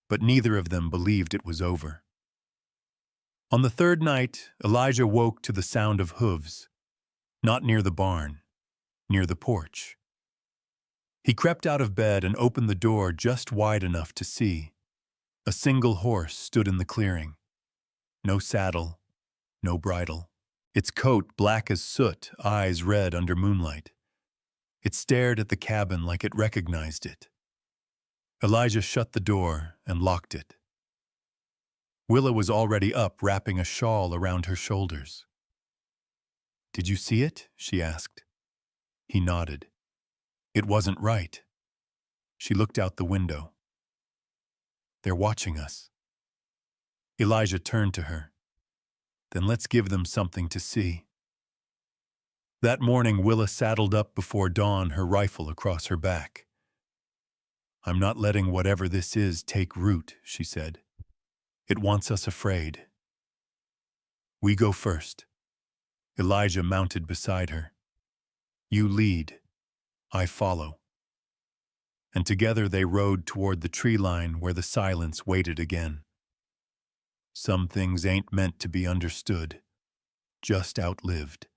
But neither of them believed it was over. On the third night, Elijah woke to the sound of hooves. Not near the barn, near the porch. He crept out of bed and opened the door just wide enough to see. A single horse stood in the clearing. No saddle, no bridle. Its coat black as soot, eyes red under moonlight. It stared at the cabin like it recognized it. Elijah shut the door and locked it. Willa was already up, wrapping a shawl around her shoulders. Did you see it? She asked. He nodded. It wasn't right. She looked out the window. They're watching us. Elijah turned to her. Then let's give them something to see. That morning, Willa saddled up before dawn, her rifle across her back. I'm not letting whatever this is take root, she said. It wants us afraid. We go first. Elijah mounted beside her. You lead. I follow. And together they rode toward the tree line where the silence waited again. Some things ain't meant to be understood, just outlived.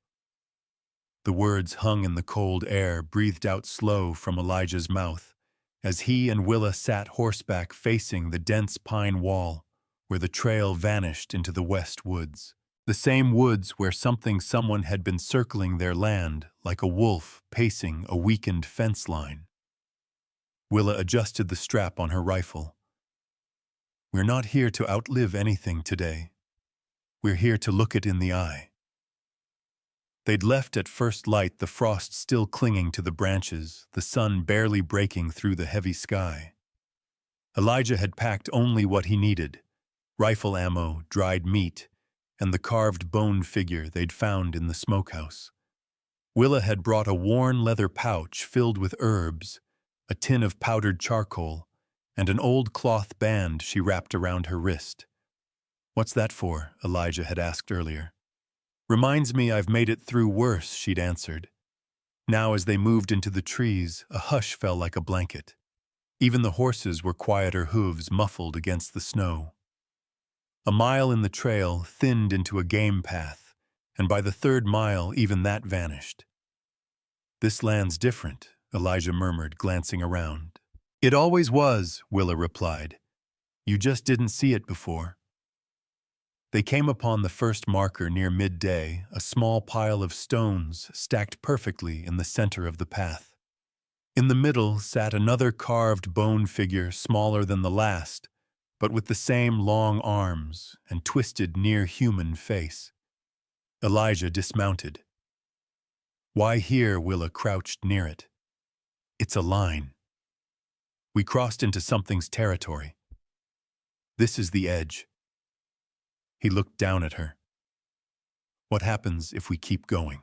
The words hung in the cold air, breathed out slow from Elijah's mouth, as he and Willa sat horseback facing the dense pine wall where the trail vanished into the west woods. The same woods where someone had been circling their land like a wolf pacing a weakened fence line. Willa adjusted the strap on her rifle. We're not here to outlive anything today. We're here to look it in the eye. They'd left at first light, the frost still clinging to the branches, the sun barely breaking through the heavy sky. Elijah had packed only what he needed: rifle ammo, dried meat, and the carved bone figure they'd found in the smokehouse. Willa had brought a worn leather pouch filled with herbs, a tin of powdered charcoal, and an old cloth band she wrapped around her wrist. What's that for? Elijah had asked earlier. Reminds me I've made it through worse, she'd answered. Now as they moved into the trees, a hush fell like a blanket. Even the horses were quieter, hooves muffled against the snow. A mile in the trail thinned into a game path, and by the third mile even that vanished. This land's different, Elijah murmured, glancing around. It always was, Willa replied. You just didn't see it before. They came upon the first marker near midday, a small pile of stones stacked perfectly in the center of the path. In the middle sat another carved bone figure smaller than the last, but with the same long arms and twisted near-human face. Elijah dismounted. Why here? Willa crouched near it. It's a line. We crossed into something's territory. This is the edge. He looked down at her. What happens if we keep going?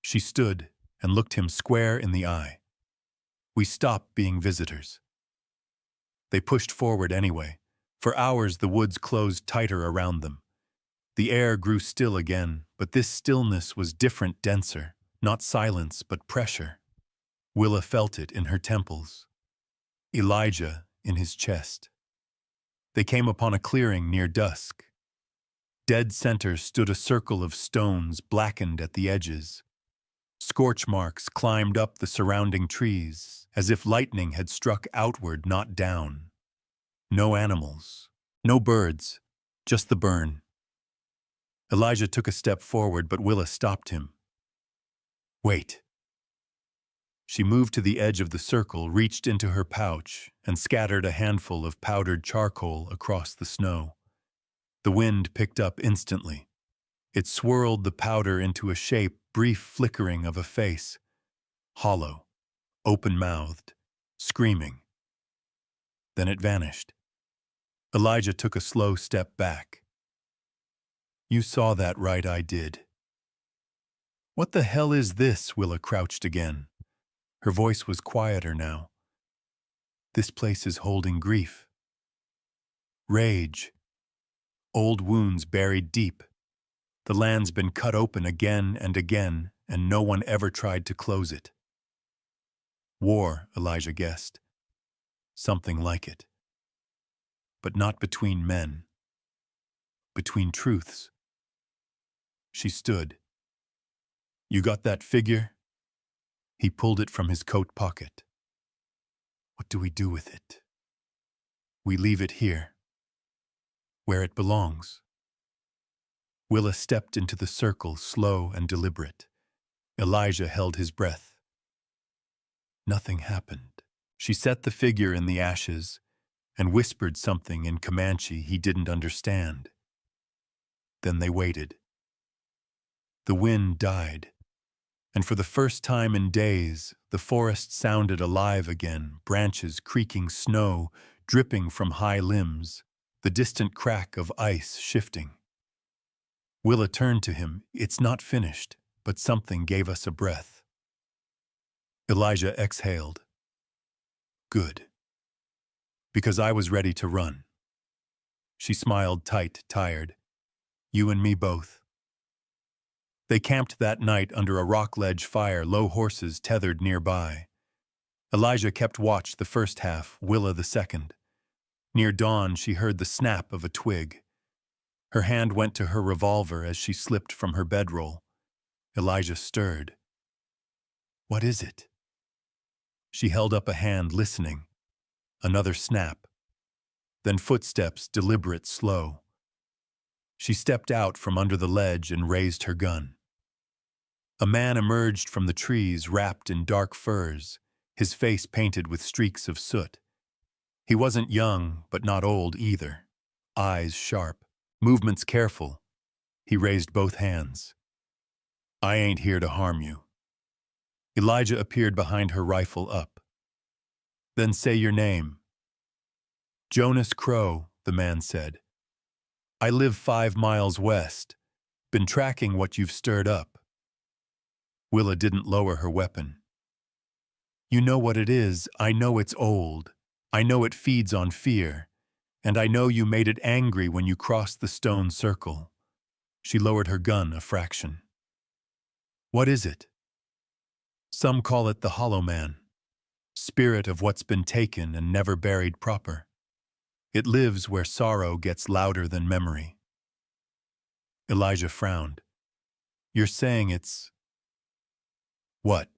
She stood and looked him square in the eye. We stop being visitors. They pushed forward anyway. For hours the woods closed tighter around them. The air grew still again, but this stillness was different, denser, not silence but pressure. Willa felt it in her temples. Elijah in his chest. They came upon a clearing near dusk. Dead center stood a circle of stones blackened at the edges. Scorch marks climbed up the surrounding trees, as if lightning had struck outward, not down. No animals, no birds, just the burn. Elijah took a step forward, but Willa stopped him. Wait. She moved to the edge of the circle, reached into her pouch, and scattered a handful of powdered charcoal across the snow. The wind picked up instantly. It swirled the powder into a shape, brief flickering of a face. Hollow, open-mouthed, screaming. Then it vanished. Elijah took a slow step back. You saw that right, I did. What the hell is this? Willa crouched again. Her voice was quieter now. This place is holding grief. Rage. Old wounds buried deep. The land's been cut open again, and no one ever tried to close it. War, Elijah guessed. Something like it. But not between men. Between truths. She stood. You got that figure? He pulled it from his coat pocket. What do we do with it? We leave it here. Where it belongs. Willa stepped into the circle, slow and deliberate. Elijah held his breath. Nothing happened. She set the figure in the ashes and whispered something in Comanche he didn't understand. Then they waited. The wind died, and for the first time in days, the forest sounded alive again, branches creaking, snow dripping from high limbs, the distant crack of ice shifting. Willa turned to him. It's not finished, but something gave us a breath. Elijah exhaled. Good. Because I was ready to run. She smiled tight, tired. You and me both. They camped that night under a rock ledge fire, low horses tethered nearby. Elijah kept watch the first half, Willa the second. Near dawn, she heard the snap of a twig. Her hand went to her revolver as she slipped from her bedroll. Elijah stirred. What is it? She held up a hand, listening. Another snap. Then footsteps, deliberate, slow. She stepped out from under the ledge and raised her gun. A man emerged from the trees, wrapped in dark furs, his face painted with streaks of soot. He wasn't young, but not old either. Eyes sharp, movements careful. He raised both hands. I ain't here to harm you. Elijah appeared behind her, rifle up. Then say your name. Jonas Crow, the man said. I live 5 miles west. Been tracking what you've stirred up. Willa didn't lower her weapon. You know what it is. I know it's old. I know it feeds on fear. And I know you made it angry when you crossed the stone circle. She lowered her gun a fraction. What is it? Some call it the Hollow Man. Spirit of what's been taken and never buried proper. It lives where sorrow gets louder than memory. Elijah frowned. You're saying it's... What?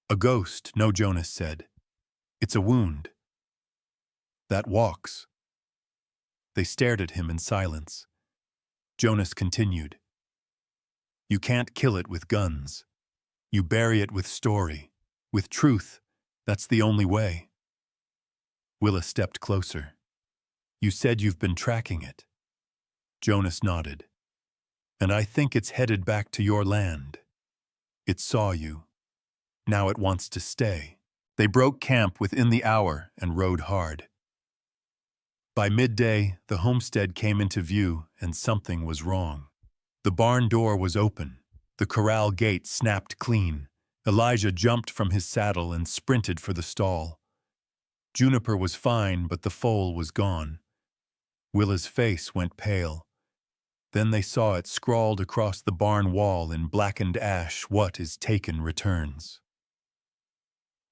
A ghost, no, Jonas said. It's a wound. That walks. They stared at him in silence. Jonas continued. You can't kill it with guns. You bury it with story, with truth. That's the only way. Willa stepped closer. You said you've been tracking it. Jonas nodded. And I think it's headed back to your land. It saw you. Now it wants to stay. They broke camp within the hour and rode hard. By midday, the homestead came into view and something was wrong. The barn door was open. The corral gate snapped clean. Elijah jumped from his saddle and sprinted for the stall. Juniper was fine, but the foal was gone. Willa's face went pale. Then they saw it scrawled across the barn wall in blackened ash, what is taken returns.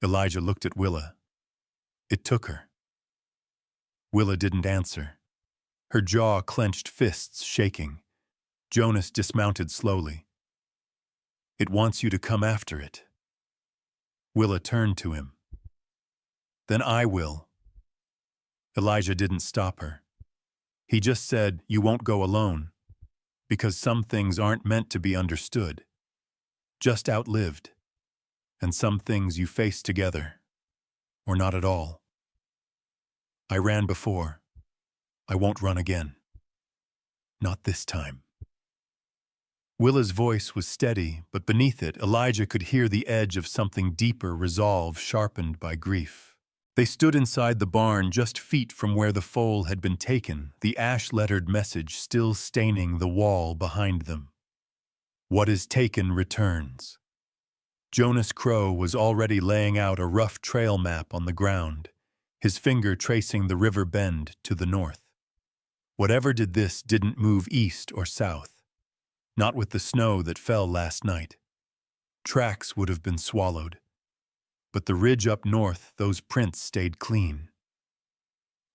Elijah looked at Willa. It took her. Willa didn't answer. Her jaw clenched, fists shaking. Jonas dismounted slowly. It wants you to come after it. Willa turned to him. Then I will. Elijah didn't stop her. He just said, you won't go alone, because some things aren't meant to be understood, just outlived, and some things you face together, or not at all. I ran before. I won't run again. Not this time. Willa's voice was steady, but beneath it, Elijah could hear the edge of something deeper, resolve sharpened by grief. They stood inside the barn just feet from where the foal had been taken, the ash-lettered message still staining the wall behind them. What is taken returns. Jonas Crow was already laying out a rough trail map on the ground, his finger tracing the river bend to the north. Whatever did this didn't move east or south, not with the snow that fell last night. Tracks would have been swallowed. But the ridge up north, those prints stayed clean.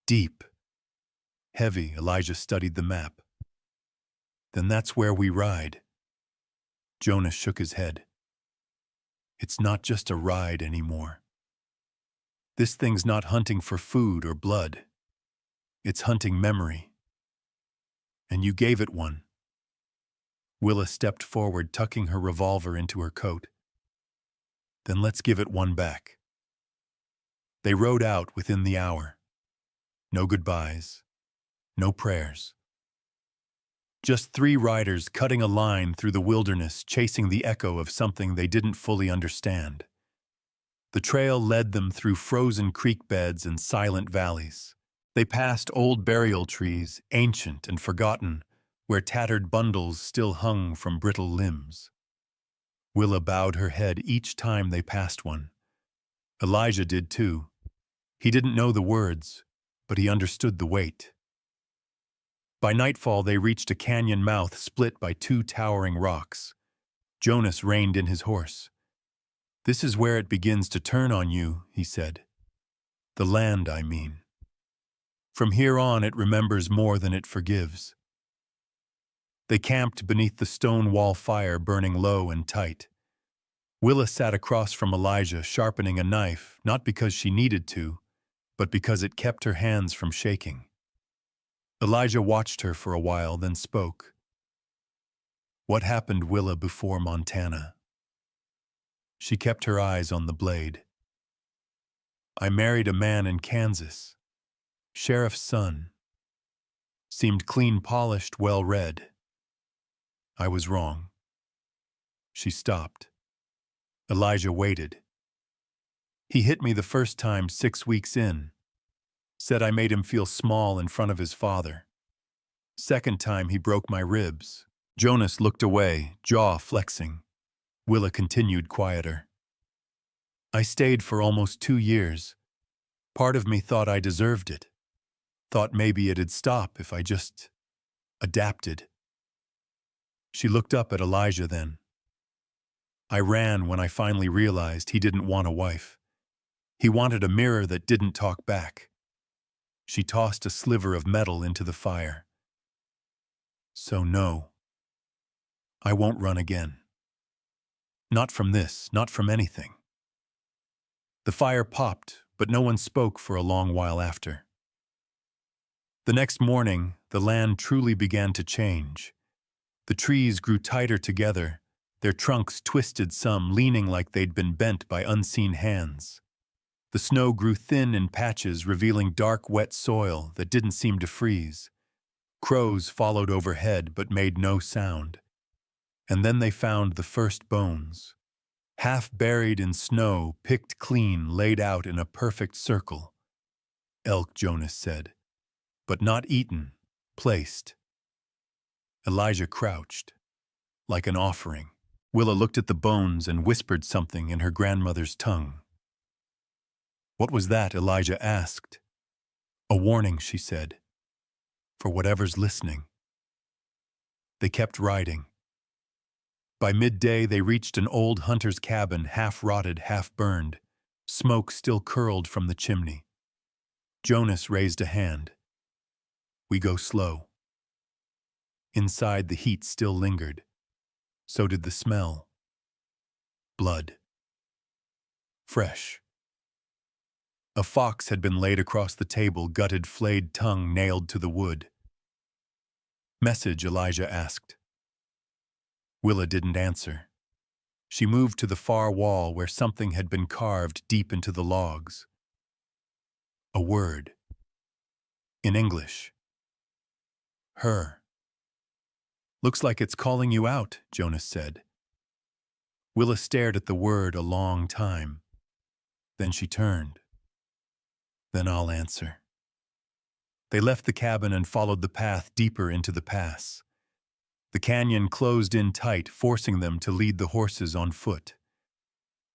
Deep. Heavy, Elijah studied the map. Then that's where we ride. Jonas shook his head. It's not just a ride anymore. This thing's not hunting for food or blood. It's hunting memory. And you gave it one. Willa stepped forward, tucking her revolver into her coat. Then let's give it one back. They rode out within the hour. No goodbyes, no prayers. Just 3 riders cutting a line through the wilderness, chasing the echo of something they didn't fully understand. The trail led them through frozen creek beds and silent valleys. They passed old burial trees, ancient and forgotten, where tattered bundles still hung from brittle limbs. Willa bowed her head each time they passed one. Elijah did too. He didn't know the words, but he understood the weight. By nightfall, they reached a canyon mouth split by two towering rocks. Jonas reined in his horse. "This is where it begins to turn on you," he said. "The land, I mean. From here on, it remembers more than it forgives." They camped beneath the stone wall fire burning low and tight. Willa sat across from Elijah, sharpening a knife, not because she needed to, but because it kept her hands from shaking. Elijah watched her for a while, then spoke. "What happened, Willa, before Montana?" She kept her eyes on the blade. "I married a man in Kansas. Sheriff's son. Seemed clean-polished, well-read. I was wrong." She stopped. Elijah waited. "He hit me the first time 6 weeks in. Said I made him feel small in front of his father. Second time he broke my ribs." Jonas looked away, jaw flexing. Willa continued quieter. "I stayed for almost 2 years. Part of me thought I deserved it. Thought maybe it'd stop if I just adapted." She looked up at Elijah then. "I ran when I finally realized he didn't want a wife. He wanted a mirror that didn't talk back." She tossed a sliver of metal into the fire. "So no, I won't run again. Not from this, not from anything." The fire popped, but no one spoke for a long while after. The next morning, the land truly began to change. The trees grew tighter together, their trunks twisted, some leaning like they'd been bent by unseen hands. The snow grew thin in patches, revealing dark, wet soil that didn't seem to freeze. Crows followed overhead but made no sound. And then they found the first bones. Half buried in snow, picked clean, laid out in a perfect circle. "Elk," Jonas said. "But not eaten, placed." Elijah crouched, like an offering. Willa looked at the bones and whispered something in her grandmother's tongue. "What was that?" Elijah asked. "A warning," she said, "for whatever's listening." They kept riding. By midday, they reached an old hunter's cabin, half rotted, half burned. Smoke still curled from the chimney. Jonas raised a hand. "We go slow." Inside, the heat still lingered. So did the smell. Blood. Fresh. A fox had been laid across the table, gutted, flayed tongue nailed to the wood. "Message?" Elijah asked. Willa didn't answer. She moved to the far wall where something had been carved deep into the logs. A word. In English. "Her." "Looks like it's calling you out," Jonas said. Willa stared at the word a long time. Then she turned. "Then I'll answer." They left the cabin and followed the path deeper into the pass. The canyon closed in tight, forcing them to lead the horses on foot.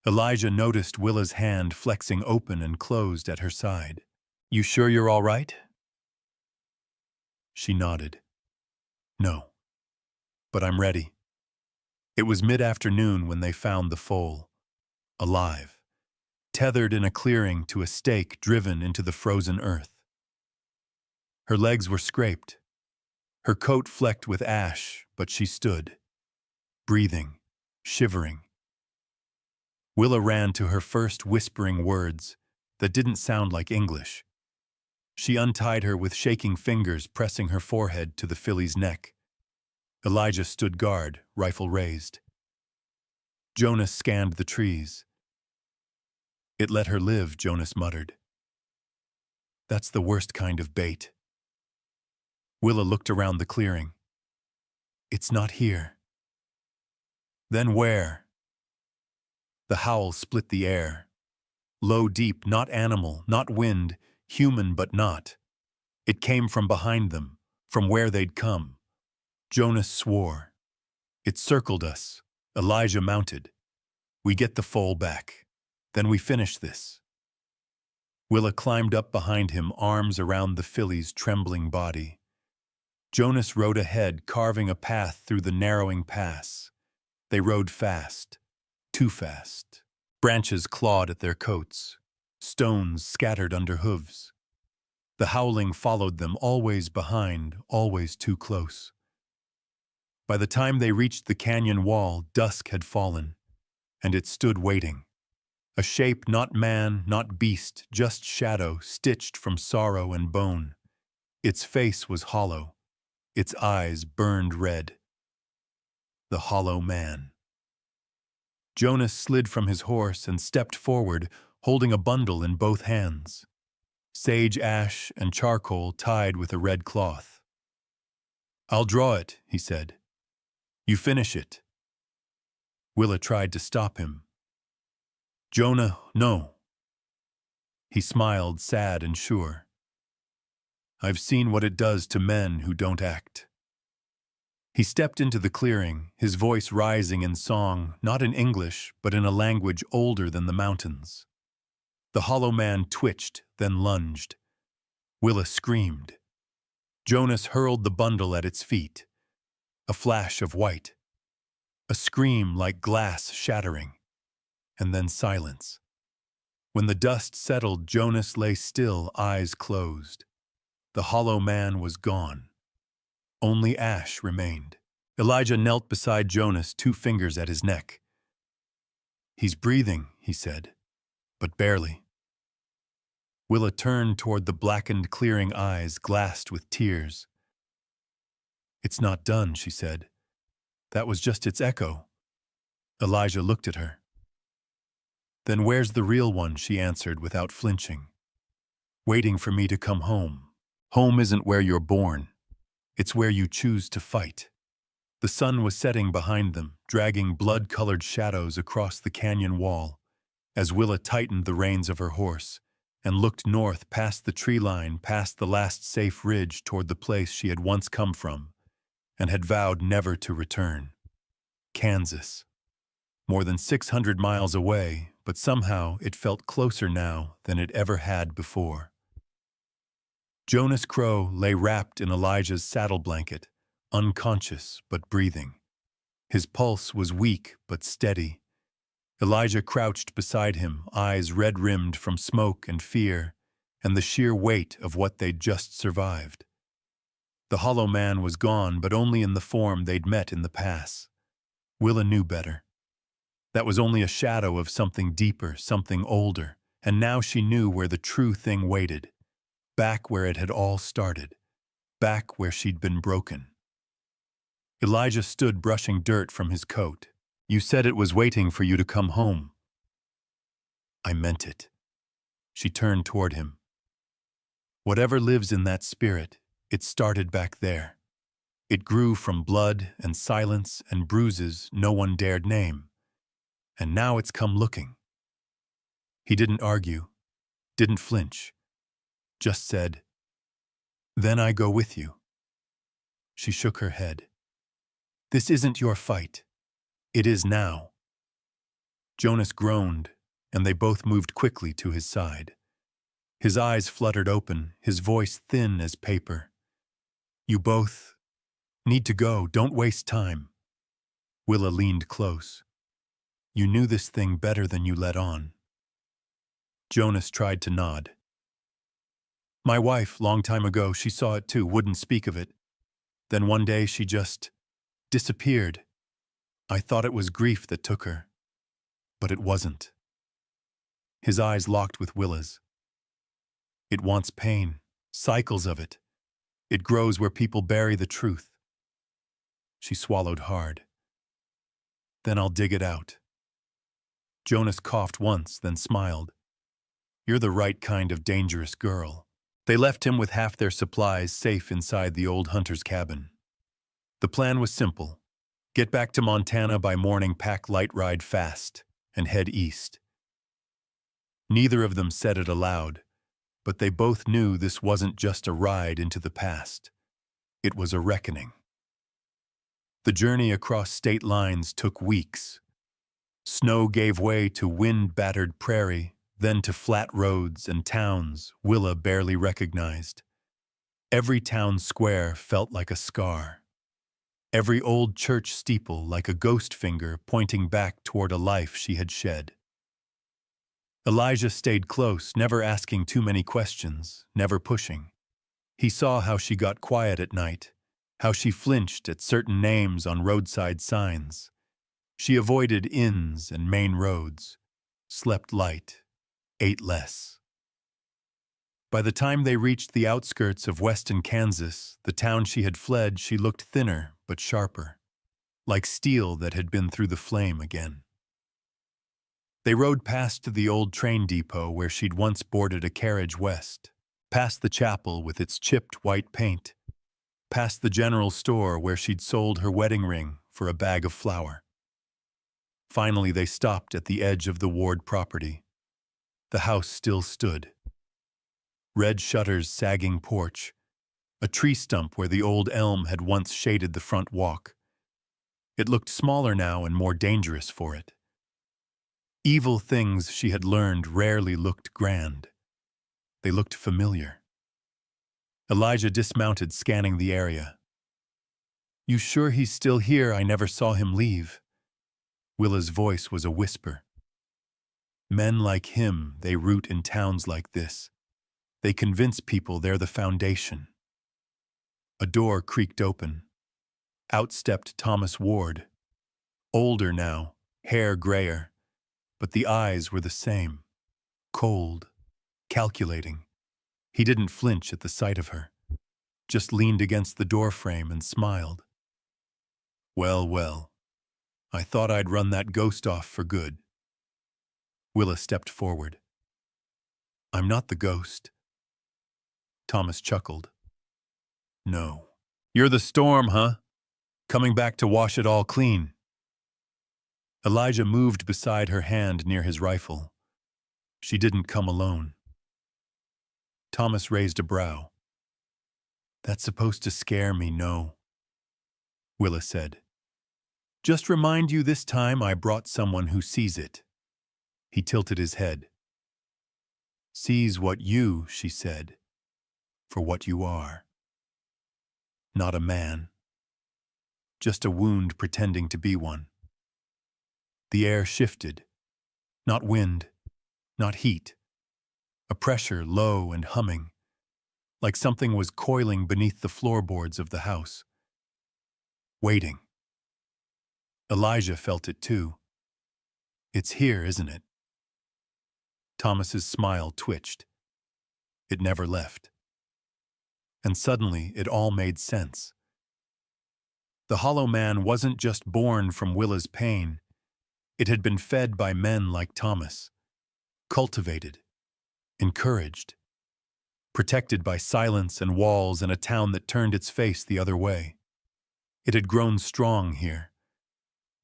Elijah noticed Willa's hand flexing open and closed at her side. "You sure you're all right?" She nodded. "No. But I'm ready." It was mid-afternoon when they found the foal. Alive. Tethered in a clearing to a stake driven into the frozen earth. Her legs were scraped. Her coat flecked with ash, but she stood. Breathing. Shivering. Willa ran to her first whispering words that didn't sound like English. She untied her with shaking fingers, pressing her forehead to the filly's neck. Elijah stood guard, rifle raised. Jonas scanned the trees. "It let her live," Jonas muttered. "That's the worst kind of bait." Willa looked around the clearing. "It's not here." "Then where?" The howl split the air. Low, deep, not animal, not wind, human but not. It came from behind them, from where they'd come. Jonas swore. "It circled us." Elijah mounted. "We get the foal back. Then we finish this." Willa climbed up behind him, arms around the filly's trembling body. Jonas rode ahead, carving a path through the narrowing pass. They rode fast, too fast. Branches clawed at their coats. Stones scattered under hooves. The howling followed them, always behind, always too close. By the time they reached the canyon wall, dusk had fallen, and it stood waiting. A shape not man, not beast, just shadow, stitched from sorrow and bone. Its face was hollow. Its eyes burned red. The Hollow Man. Jonas slid from his horse and stepped forward, holding a bundle in both hands. Sage ash and charcoal tied with a red cloth. "I'll draw it," he said. "You finish it." Willa tried to stop him. "Jonah, no." He smiled, sad and sure. "I've seen what it does to men who don't act." He stepped into the clearing, his voice rising in song, not in English, but in a language older than the mountains. The Hollow Man twitched, then lunged. Willa screamed. Jonas hurled the bundle at its feet. A flash of white. A scream like glass shattering. And then silence. When the dust settled, Jonas lay still, eyes closed. The Hollow Man was gone. Only ash remained. Elijah knelt beside Jonas, 2 fingers at his neck. "He's breathing," he said, "but barely." Willa turned toward the blackened, clearing eyes, glassed with tears. "It's not done," she said. "That was just its echo." Elijah looked at her. "Then where's the real one?" she answered without flinching. "Waiting for me to come home. Home isn't where you're born. It's where you choose to fight." The sun was setting behind them, dragging blood-colored shadows across the canyon wall, as Willa tightened the reins of her horse and looked north past the tree line, past the last safe ridge toward the place she had once come from and had vowed never to return. Kansas. More than 600 miles away, but somehow it felt closer now than it ever had before. Jonas Crow lay wrapped in Elijah's saddle blanket, unconscious but breathing. His pulse was weak but steady. Elijah crouched beside him, eyes red-rimmed from smoke and fear, and the sheer weight of what they'd just survived. The Hollow Man was gone, but only in the form they'd met in the pass. Willa knew better. That was only a shadow of something deeper, something older, and now she knew where the true thing waited. Back where it had all started. Back where she'd been broken. Elijah stood brushing dirt from his coat. "You said it was waiting for you to come home." "I meant it." She turned toward him. "Whatever lives in that spirit, it started back there. It grew from blood and silence and bruises no one dared name. And now it's come looking." He didn't argue, didn't flinch. Just said, "Then I go with you." She shook her head. "This isn't your fight. It is now." Jonas groaned, and they both moved quickly to his side. His eyes fluttered open, his voice thin as paper. "You both need to go. Don't waste time." Willa leaned close. "You knew this thing better than you let on." Jonas tried to nod. "My wife, long time ago, she saw it too, wouldn't speak of it. Then one day she just disappeared. I thought it was grief that took her, but it wasn't." His eyes locked with Willa's. "It wants pain, cycles of it. It grows where people bury the truth." She swallowed hard. "Then I'll dig it out." Jonas coughed once, then smiled. "You're the right kind of dangerous girl." They left him with half their supplies safe inside the old hunter's cabin. The plan was simple. Get back to Montana by morning, pack light, ride fast, and head east. Neither of them said it aloud, but they both knew this wasn't just a ride into the past. It was a reckoning. The journey across state lines took weeks. Snow gave way to wind-battered prairie, then to flat roads and towns Willa barely recognized. Every town square felt like a scar. Every old church steeple like a ghost finger pointing back toward a life she had shed. Elijah stayed close, never asking too many questions, never pushing. He saw how she got quiet at night, how she flinched at certain names on roadside signs. She avoided inns and main roads, slept light, ate less. By the time they reached the outskirts of western Kansas, the town she had fled, she looked thinner but sharper, like steel that had been through the flame again. They rode past the old train depot where she'd once boarded a carriage west, past the chapel with its chipped white paint, past the general store where she'd sold her wedding ring for a bag of flour. Finally, they stopped at the edge of the Ward property. The house still stood. Red shutters, sagging porch, a tree stump where the old elm had once shaded the front walk. It looked smaller now and more dangerous for it. Evil things she had learned rarely looked grand. They looked familiar. Elijah dismounted, scanning the area. "You sure he's still here? I never saw him leave." Willa's voice was a whisper. Men like him, they root in towns like this. They convince people they're the foundation. A door creaked open. Out stepped Thomas Ward. Older now, hair grayer, but the eyes were the same. Cold, calculating. He didn't flinch at the sight of her, just leaned against the doorframe and smiled. "Well, well, I thought I'd run that ghost off for good." Willa stepped forward. "I'm not the ghost." Thomas chuckled. "No. You're the storm, huh? Coming back to wash it all clean." Elijah moved beside her, hand near his rifle. She didn't come alone. Thomas raised a brow. "That's supposed to scare me, no," Willa said. "Just remind you this time I brought someone who sees it." He tilted his head. "Sees what you," she said, "for what you are. Not a man. Just a wound pretending to be one." The air shifted. Not wind, not heat. A pressure low and humming, like something was coiling beneath the floorboards of the house. Waiting. Elijah felt it too. "It's here, isn't it?" Thomas's smile twitched. It never left. And suddenly it all made sense. The hollow man wasn't just born from Willa's pain. It had been fed by men like Thomas, cultivated, encouraged, protected by silence and walls and a town that turned its face the other way. It had grown strong here,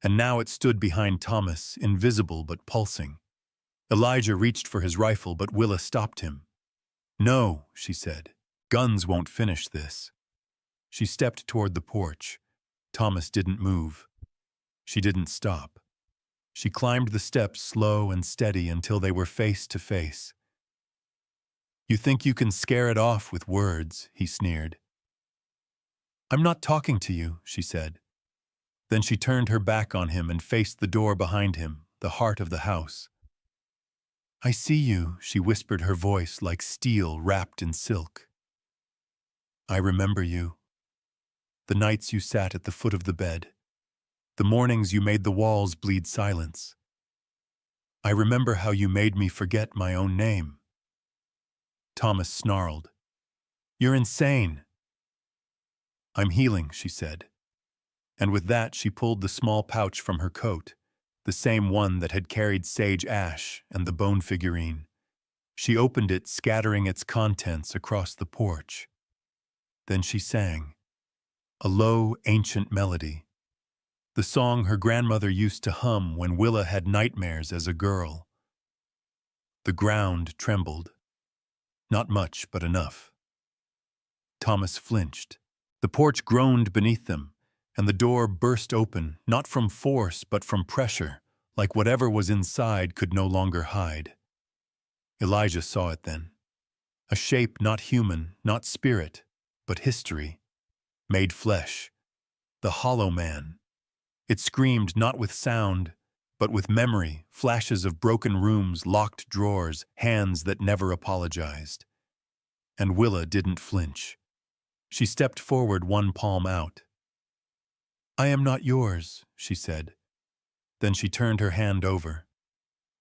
and now it stood behind Thomas, invisible but pulsing. Elijah reached for his rifle, but Willa stopped him. "No," she said. "Guns won't finish this." She stepped toward the porch. Thomas didn't move. She didn't stop. She climbed the steps slow and steady until they were face to face. "You think you can scare it off with words," he sneered. "I'm not talking to you," she said. Then she turned her back on him and faced the door behind him, the heart of the house. "I see you," she whispered, her voice like steel wrapped in silk. "I remember you. The nights you sat at the foot of the bed. The mornings you made the walls bleed silence. I remember how you made me forget my own name." Thomas snarled. "You're insane." "I'm healing," she said. And with that she pulled the small pouch from her coat, the same one that had carried sage ash and the bone figurine. She opened it, scattering its contents across the porch. Then she sang, a low, ancient melody, the song her grandmother used to hum when Willa had nightmares as a girl. The ground trembled. Not much, but enough. Thomas flinched. The porch groaned beneath them, and the door burst open, not from force but from pressure, like whatever was inside could no longer hide. Elijah saw it then. A shape not human, not spirit, but history, made flesh. The hollow man. It screamed not with sound, but with memory, flashes of broken rooms, locked drawers, hands that never apologized. And Willa didn't flinch. She stepped forward, one palm out. "I am not yours," she said. Then she turned her hand over.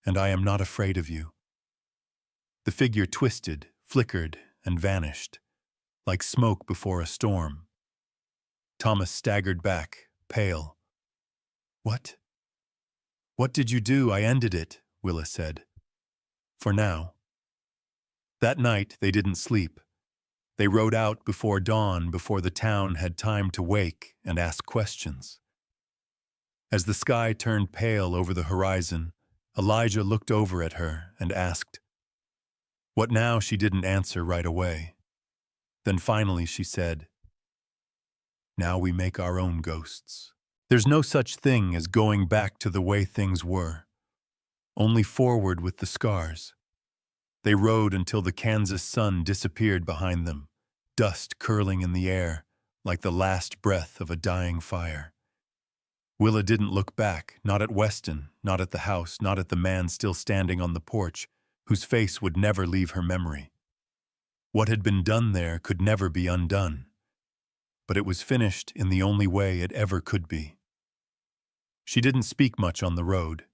"And I am not afraid of you." The figure twisted, flickered, and vanished, like smoke before a storm. Thomas staggered back, pale. "What? What did you do?" "I ended it," Willa said. "For now." That night they didn't sleep. They rode out before dawn, before the town had time to wake and ask questions. As the sky turned pale over the horizon, Elijah looked over at her and asked, "What now?" She didn't answer right away. Then finally she said, "Now we make our own ghosts. There's no such thing as going back to the way things were. Only forward with the scars." They rode until the Kansas sun disappeared behind them, dust curling in the air like the last breath of a dying fire. Willa didn't look back, not at Weston, not at the house, not at the man still standing on the porch, whose face would never leave her memory. What had been done there could never be undone, but it was finished in the only way it ever could be. She didn't speak much on the road,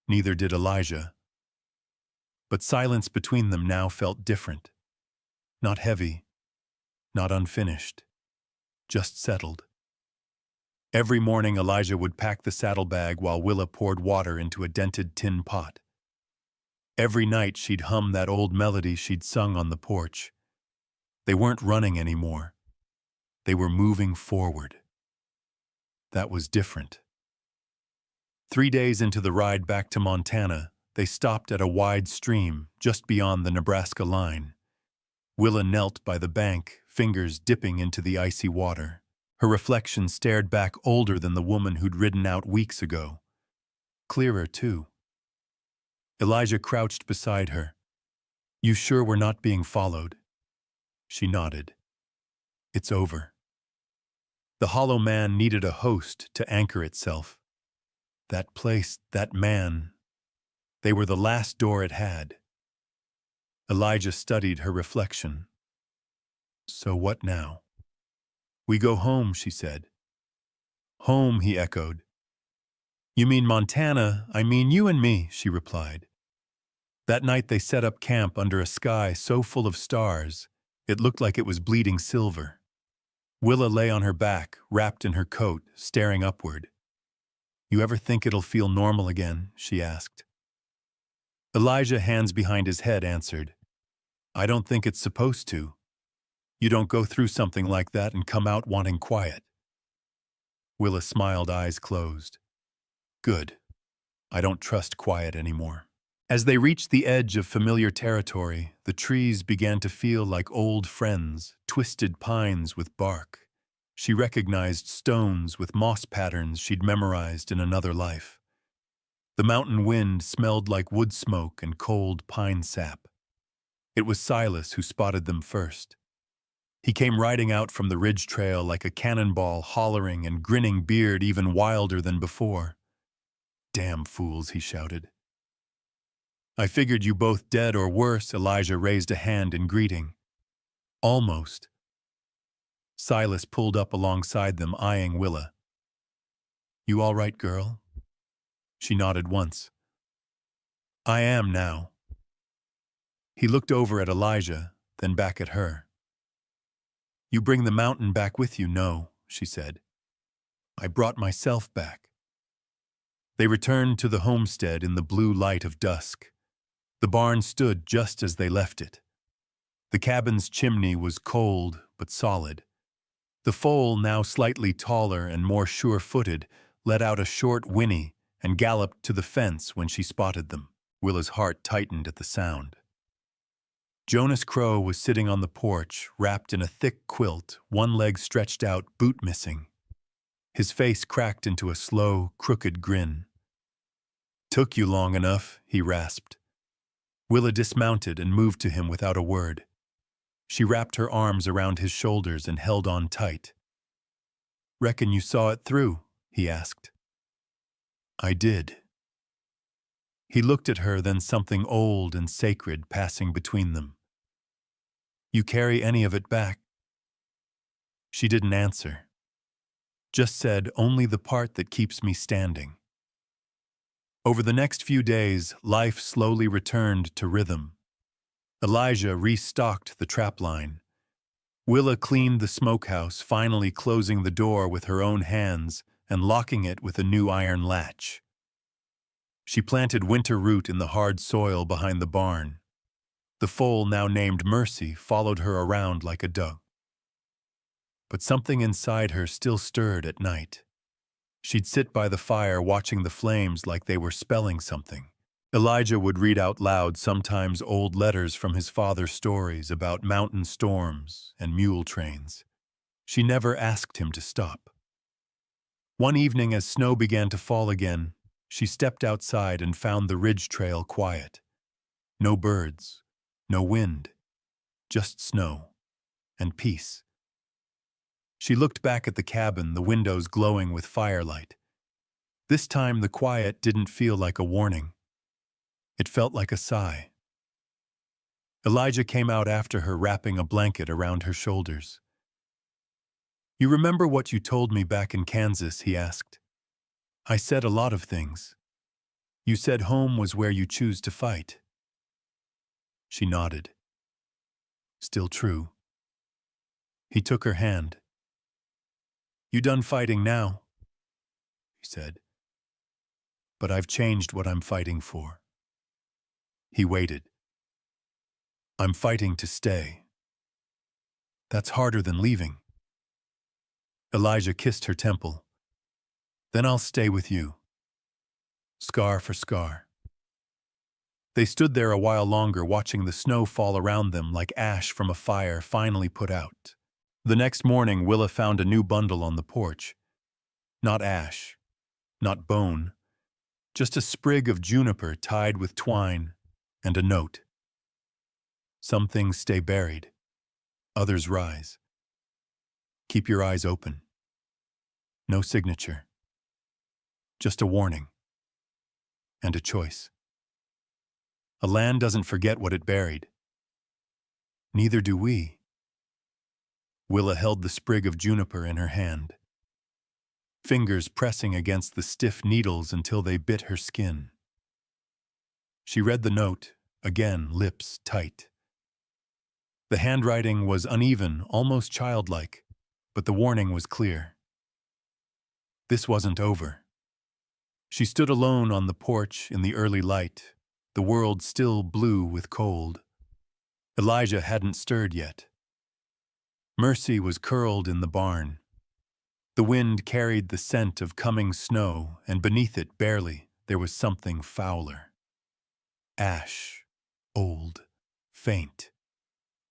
neither did Elijah. But silence between them now felt different. Not heavy, not unfinished, just settled. Every morning Elijah would pack the saddlebag while Willa poured water into a dented tin pot. Every night she'd hum that old melody she'd sung on the porch. They weren't running anymore. They were moving forward. That was different. 3 days into the ride back to Montana, they stopped at a wide stream just beyond the Nebraska line. Willa knelt by the bank, fingers dipping into the icy water. Her reflection stared back, older than the woman who'd ridden out weeks ago. Clearer, too. Elijah crouched beside her. "You sure we're not being followed?" She nodded. "It's over." The hollow man needed a host to anchor itself. That place, that man, they were the last door it had. Elijah studied her reflection. "So what now?" "We go home," she said. "Home," he echoed. "You mean Montana, I mean you and me," she replied. That night they set up camp under a sky so full of stars, it looked like it was bleeding silver. Willa lay on her back, wrapped in her coat, staring upward. "You ever think it'll feel normal again?" she asked. Elijah, hands behind his head, answered, "I don't think it's supposed to. You don't go through something like that and come out wanting quiet." Willa smiled, eyes closed. "Good. I don't trust quiet anymore." As they reached the edge of familiar territory, the trees began to feel like old friends, twisted pines with bark. She recognized stones with moss patterns she'd memorized in another life. The mountain wind smelled like wood smoke and cold pine sap. It was Silas who spotted them first. He came riding out from the ridge trail like a cannonball, hollering and grinning, beard even wilder than before. "Damn fools," he shouted. "I figured you both dead or worse." Elijah raised a hand in greeting. "Almost." Silas pulled up alongside them, eyeing Willa. "You all right, girl?" She nodded once. "I am now." He looked over at Elijah, then back at her. "You bring the mountain back with you?" "No," she said. "I brought myself back." They returned to the homestead in the blue light of dusk. The barn stood just as they left it. The cabin's chimney was cold but solid. The foal, now slightly taller and more sure-footed, let out a short whinny and galloped to the fence when she spotted them. Willa's heart tightened at the sound. Jonas Crow was sitting on the porch, wrapped in a thick quilt, one leg stretched out, boot missing. His face cracked into a slow, crooked grin. "Took you long enough," he rasped. Willa dismounted and moved to him without a word. She wrapped her arms around his shoulders and held on tight. "Reckon you saw it through?" he asked. "I did." He looked at her, then something old and sacred passing between them. "You carry any of it back?" She didn't answer. Just said, "Only the part that keeps me standing." Over the next few days, life slowly returned to rhythm. Elijah restocked the trapline. Willa cleaned the smokehouse, finally closing the door with her own hands and locking it with a new iron latch. She planted winter root in the hard soil behind the barn. The foal, now named Mercy, followed her around like a dove. But something inside her still stirred at night. She'd sit by the fire watching the flames like they were spelling something. Elijah would read out loud sometimes old letters from his father's stories about mountain storms and mule trains. She never asked him to stop. One evening, as snow began to fall again, she stepped outside and found the ridge trail quiet. No birds, no wind, just snow and peace. She looked back at the cabin, the windows glowing with firelight. This time the quiet didn't feel like a warning. It felt like a sigh. Elijah came out after her, wrapping a blanket around her shoulders. "You remember what you told me back in Kansas?" he asked. "I said a lot of things. You said home was where you choose to fight." She nodded. "Still true." He took her hand. "You done fighting now?" he said. "But I've changed what I'm fighting for." He waited. "I'm fighting to stay. That's harder than leaving." Elijah kissed her temple. "Then I'll stay with you. Scar for scar." They stood there a while longer, watching the snow fall around them like ash from a fire finally put out. The next morning, Willa found a new bundle on the porch. Not ash, not bone, just a sprig of juniper tied with twine and a note. "Some things stay buried, others rise. Keep your eyes open." No signature. Just a warning. And a choice. A land doesn't forget what it buried. Neither do we. Willa held the sprig of juniper in her hand, fingers pressing against the stiff needles until they bit her skin. She read the note, again, lips tight. The handwriting was uneven, almost childlike, but the warning was clear. This wasn't over. She stood alone on the porch in the early light, the world still blue with cold. Elijah hadn't stirred yet. Mercy was curled in the barn. The wind carried the scent of coming snow, and beneath it, barely, there was something fouler. Ash. Old. Faint.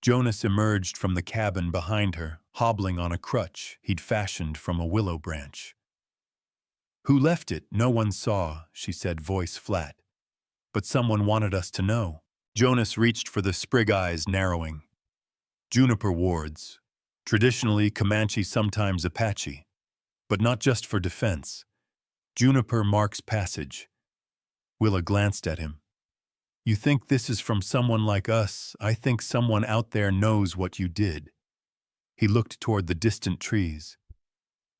Jonas emerged from the cabin behind her, hobbling on a crutch he'd fashioned from a willow branch. "Who left it? No one saw," she said, voice flat. "But someone wanted us to know." Jonas reached for the sprig, eyes narrowing. "Juniper wards. Traditionally Comanche, sometimes Apache. But not just for defense. Juniper marks passage." Willa glanced at him. "You think this is from someone like us? I think someone out there knows what you did." He looked toward the distant trees.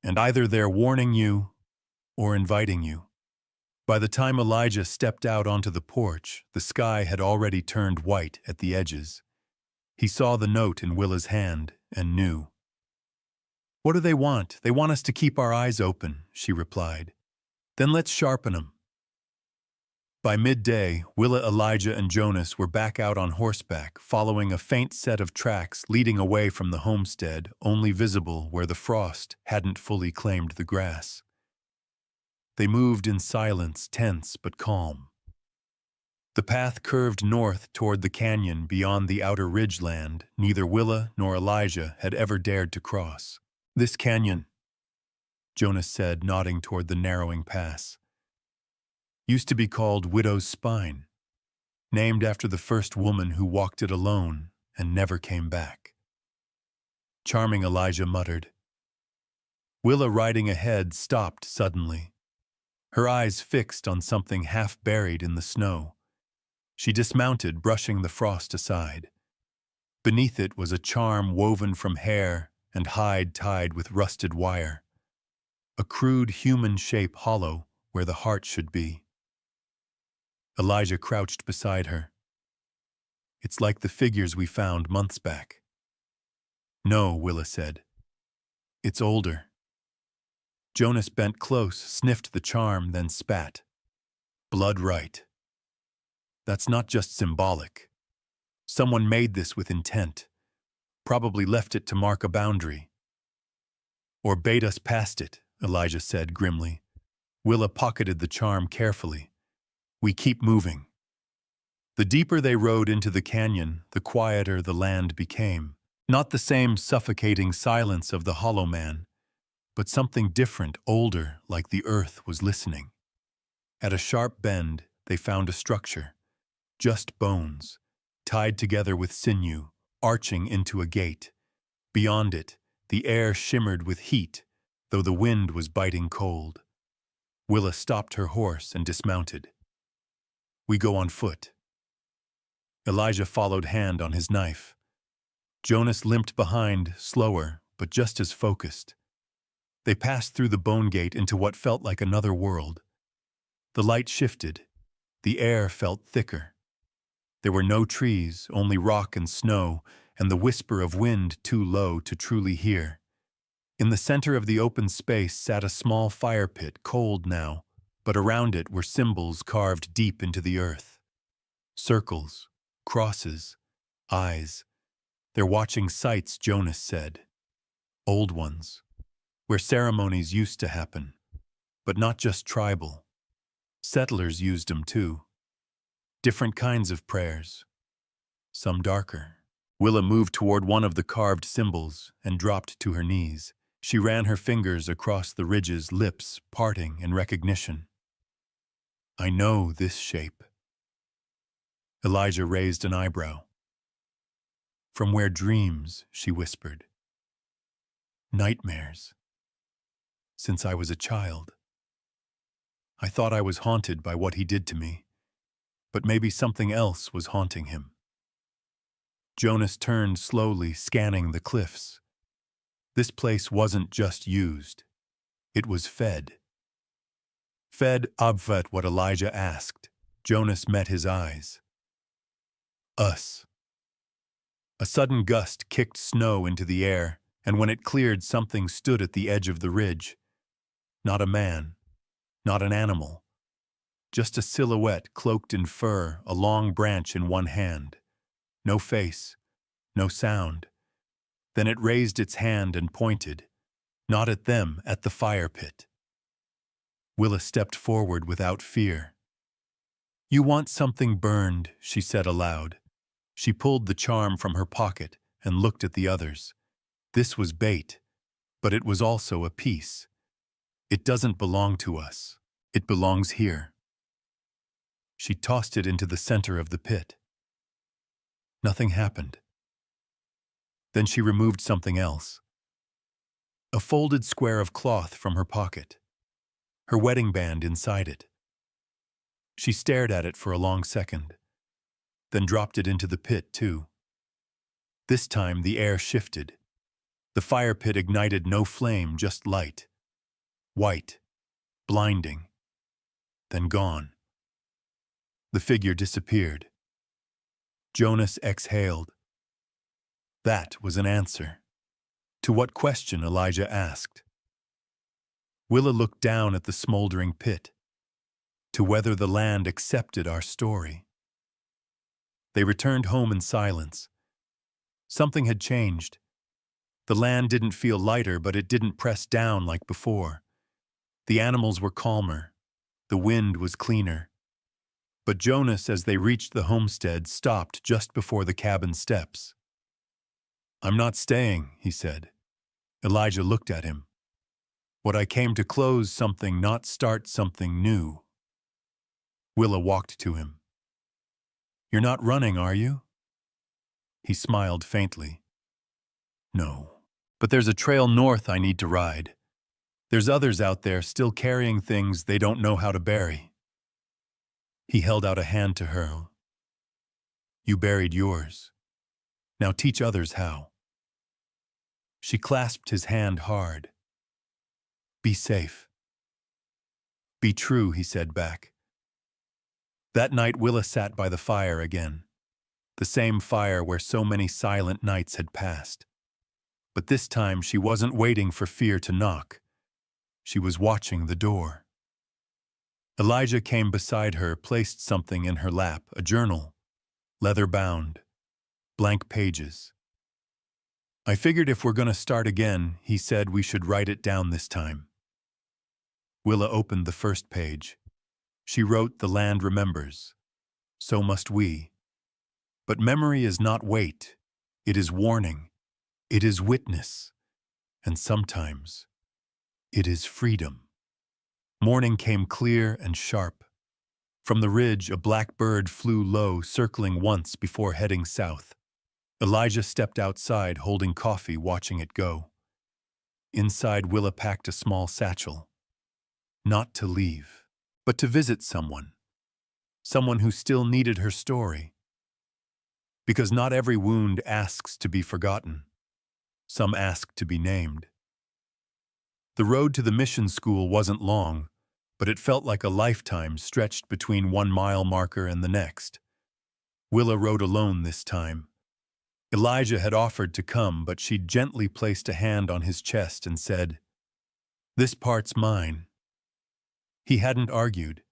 "And either they're warning you or inviting you." By the time Elijah stepped out onto the porch, the sky had already turned white at the edges. He saw the note in Willa's hand and knew. "What do they want? They want us to keep our eyes open," she replied. "Then let's sharpen 'em." By midday, Willa, Elijah, and Jonas were back out on horseback, following a faint set of tracks leading away from the homestead, only visible where the frost hadn't fully claimed the grass. They moved in silence, tense but calm. The path curved north toward the canyon beyond the outer ridgeland neither Willa nor Elijah had ever dared to cross. "This canyon," Jonas said, nodding toward the narrowing pass, "used to be called Widow's Spine. named after the first woman who walked it alone and never came back. Charming Elijah muttered. Willa, riding ahead, stopped suddenly, her eyes fixed on something half buried in the snow. She dismounted, brushing the frost aside. Beneath it was a charm woven from hair and hide tied with rusted wire, a crude human shape hollow where the heart should be. Elijah crouched beside her. It's like the figures we found months back. No, Willa said. It's older. Jonas bent close, sniffed the charm, then spat. Blood right. That's not just symbolic. Someone made this with intent, probably left it to mark a boundary. Or bait us past it, Elijah said grimly. Willa pocketed the charm carefully. We keep moving. The deeper they rode into the canyon, the quieter the land became. Not the same suffocating silence of the Hollow Man, but something different, older, like the earth was listening. At a sharp bend, they found a structure. Just bones, tied together with sinew, arching into a gate. Beyond it, the air shimmered with heat, though the wind was biting cold. Willa stopped her horse and dismounted. We go on foot. Elijah followed, hand on his knife. Jonas limped behind, slower, but just as focused. They passed through the bone gate into what felt like another world. The light shifted. The air felt thicker. There were no trees, only rock and snow, and the whisper of wind too low to truly hear. In the center of the open space sat a small fire pit, cold now, but around it were symbols carved deep into the earth. Circles, crosses, eyes. They're watching sights, Jonas said. Old ones, where ceremonies used to happen, but not just tribal. Settlers used them too. Different kinds of prayers, some darker. Willa moved toward one of the carved symbols and dropped to her knees. She ran her fingers across the ridges, lips parting in recognition. I know this shape. Elijah raised an eyebrow. From where dreams, she whispered. Nightmares. Since I was a child. I thought I was haunted by what he did to me, but maybe something else was haunting him. Jonas turned slowly, scanning the cliffs. This place wasn't just used. It was fed. Fed Abvet what Elijah asked. Jonas met his eyes. Us. A sudden gust kicked snow into the air, and when it cleared, something stood at the edge of the ridge. Not a man, not an animal. Just a silhouette cloaked in fur, a long branch in one hand. No face, no sound. Then it raised its hand and pointed, not at them, at the fire pit. Willa stepped forward without fear. You want something burned, she said aloud. She pulled the charm from her pocket and looked at the others. This was bait, but it was also a piece. It doesn't belong to us. It belongs here. She tossed it into the center of the pit. Nothing happened. Then she removed something else. A folded square of cloth from her pocket. Her wedding band inside it. She stared at it for a long second, then dropped it into the pit too. This time the air shifted. The fire pit ignited no flame, just light. White, blinding, then gone. The figure disappeared. Jonas exhaled. That was an answer. To what question Elijah asked? Willa looked down at the smoldering pit. To whether the land accepted our story. They returned home in silence. Something had changed. The land didn't feel lighter, but it didn't press down like before. The animals were calmer. The wind was cleaner. But Jonas, as they reached the homestead, stopped just before the cabin steps. I'm not staying, he said. Elijah looked at him. What I came to close something, not start something new. Willa walked to him. You're not running, are you? He smiled faintly. No. But there's a trail north I need to ride. There's others out there still carrying things they don't know how to bury. He held out a hand to her. You buried yours. Now teach others how. She clasped his hand hard. Be safe. Be true, he said back. That night Willa sat by the fire again. The same fire where so many silent nights had passed. But this time she wasn't waiting for fear to knock. She was watching the door. Elijah came beside her, placed something in her lap, a journal, leather-bound, blank pages. I figured if we're going to start again, he said we should write it down this time. Willa opened the first page. She wrote, "The land remembers. So must we. But memory is not weight. It is warning. It is witness. And sometimes, it is freedom." Morning came clear and sharp. From the ridge, a black bird flew low, circling once before heading south. Elijah stepped outside, holding coffee, watching it go. Inside, Willa packed a small satchel. Not to leave, but to visit someone. Someone who still needed her story. Because not every wound asks to be forgotten. Some ask to be named. The road to the mission school wasn't long, but it felt like a lifetime stretched between 1 mile marker and the next. Willa rode alone this time. Elijah had offered to come, but she gently placed a hand on his chest and said, "This part's mine." He hadn't argued,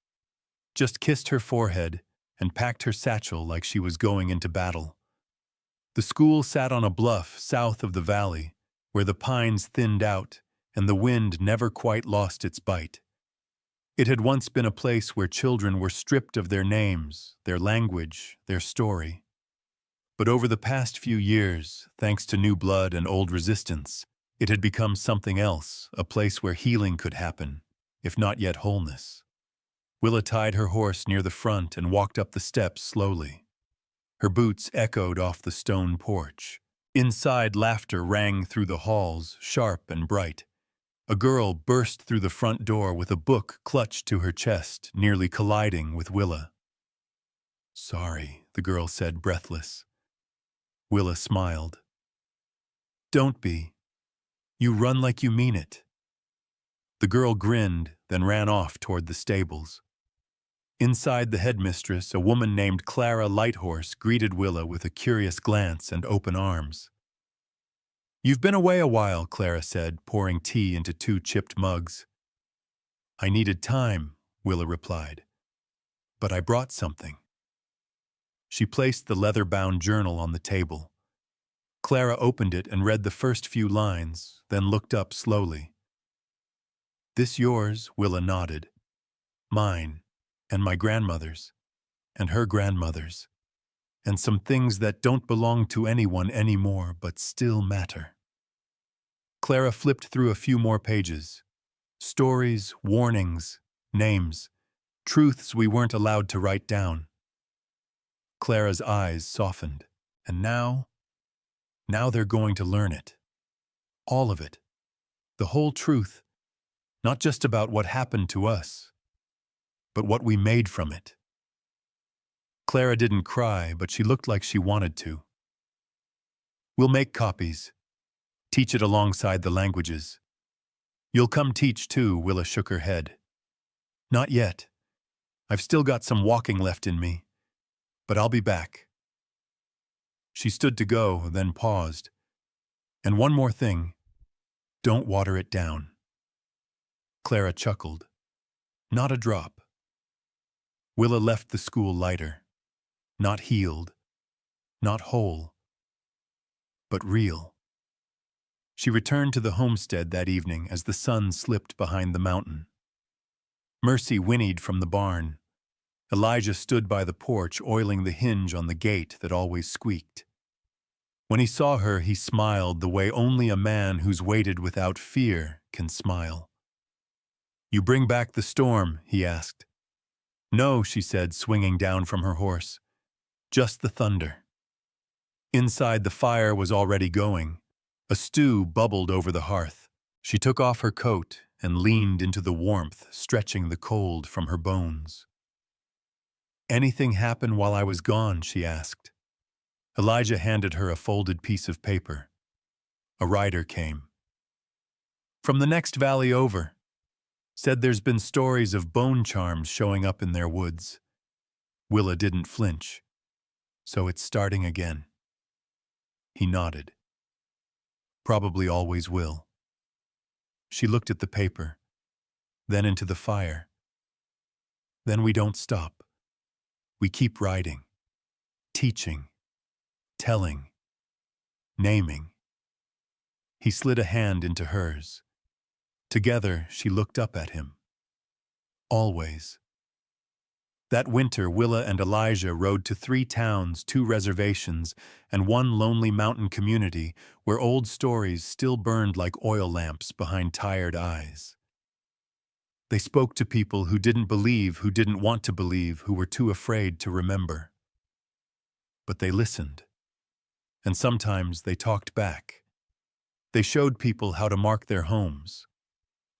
just kissed her forehead and packed her satchel like she was going into battle. The school sat on a bluff south of the valley, where the pines thinned out and the wind never quite lost its bite. It had once been a place where children were stripped of their names, their language, their story. But over the past few years, thanks to new blood and old resistance, it had become something else, a place where healing could happen, if not yet wholeness. Willa tied her horse near the front and walked up the steps slowly. Her boots echoed off the stone porch. Inside, laughter rang through the halls, sharp and bright. A girl burst through the front door with a book clutched to her chest, nearly colliding with Willa. "Sorry," the girl said, breathless. Willa smiled. "Don't be. You run like you mean it." The girl grinned, then ran off toward the stables. Inside, the headmistress, a woman named Clara Lighthorse, greeted Willa with a curious glance and open arms. "You've been away a while," Clara said, pouring tea into 2 chipped mugs. "I needed time," Willa replied. "But I brought something." She placed the leather-bound journal on the table. Clara opened it and read the first few lines, then looked up slowly. "This yours?" Willa nodded. "Mine, and my grandmother's, and her grandmother's, and some things that don't belong to anyone anymore but still matter." Clara flipped through a few more pages. Stories, warnings, names, truths we weren't allowed to write down. Clara's eyes softened. And now they're going to learn it. All of it. The whole truth. Not just about what happened to us, but what we made from it. Clara didn't cry, but she looked like she wanted to. "We'll make copies. Teach it alongside the languages. You'll come teach too," Willa shook her head. "Not yet. I've still got some walking left in me. But I'll be back." She stood to go, then paused. "And one more thing. Don't water it down." Clara chuckled. "Not a drop." Willa left the school lighter. Not healed. Not whole. But real. She returned to the homestead that evening as the sun slipped behind the mountain. Mercy whinnied from the barn. Elijah stood by the porch, oiling the hinge on the gate that always squeaked. When he saw her, he smiled the way only a man who's waited without fear can smile. "You bring back the storm?" he asked. "No," she said, swinging down from her horse. just the thunder. Inside, the fire was already going. A stew bubbled over the hearth. She took off her coat and leaned into the warmth, stretching the cold from her bones. "Anything happen while I was gone?" she asked. Elijah handed her a folded piece of paper. A rider came. "From the next valley over. Said there's been stories of bone charms showing up in their woods." Willa didn't flinch. "So it's starting again." He nodded. "Probably always will." She looked at the paper, then into the fire. "Then we don't stop. We keep writing, teaching, telling, naming." He slid a hand into hers. Together, she looked up at him. Always. That winter, Willa and Elijah rode to 3 towns, 2 reservations, and 1 lonely mountain community where old stories still burned like oil lamps behind tired eyes. They spoke to people who didn't believe, who didn't want to believe, who were too afraid to remember. But they listened. And sometimes they talked back. They showed people how to mark their homes,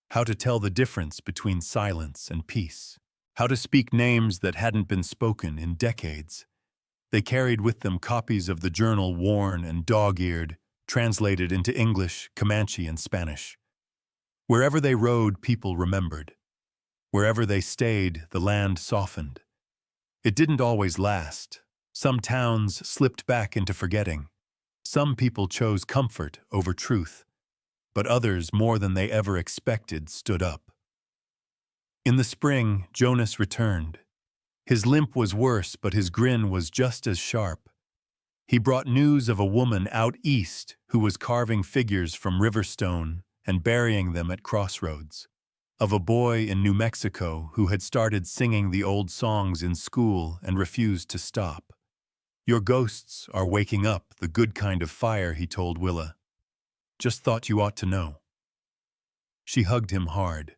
how to tell the difference between silence and peace, how to speak names that hadn't been spoken in decades. They carried with them copies of the journal, worn and dog-eared, translated into English, Comanche, and Spanish. Wherever they rode, people remembered. Wherever they stayed, the land softened. It didn't always last. Some towns slipped back into forgetting. Some people chose comfort over truth. But others, more than they ever expected, stood up. In the spring, Jonas returned. His limp was worse, but his grin was just as sharp. He brought news of a woman out east who was carving figures from river stone and burying them at crossroads. Of a boy in New Mexico who had started singing the old songs in school and refused to stop. "Your ghosts are waking up, the good kind of fire," he told Willa. "Just thought you ought to know." She hugged him hard.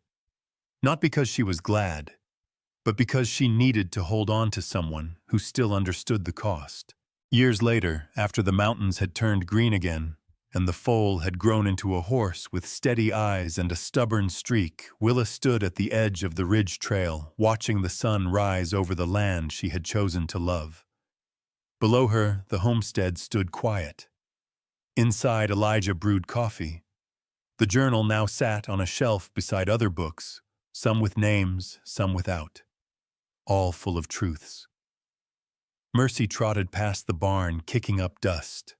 Not because she was glad, but because she needed to hold on to someone who still understood the cost. Years later, after the mountains had turned green again, and the foal had grown into a horse with steady eyes and a stubborn streak, Willa stood at the edge of the ridge trail, watching the sun rise over the land she had chosen to love. Below her, the homestead stood quiet. Inside, Elijah brewed coffee. The journal now sat on a shelf beside other books, some with names, some without, all full of truths. Mercy trotted past the barn, kicking up dust,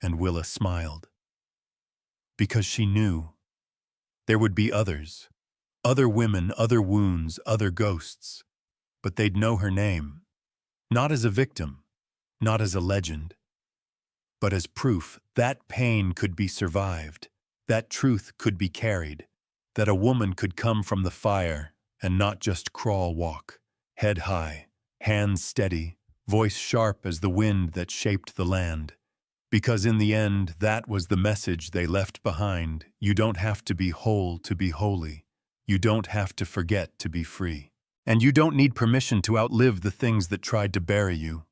and Willa smiled. Because she knew there would be others, other women, other wounds, other ghosts, but they'd know her name, not as a victim, not as a legend, but as proof that pain could be survived, that truth could be carried, that a woman could come from the fire and not just crawl walk, head high, hands steady, voice sharp as the wind that shaped the land. Because in the end, that was the message they left behind. You don't have to be whole to be holy. You don't have to forget to be free. And you don't need permission to outlive the things that tried to bury you.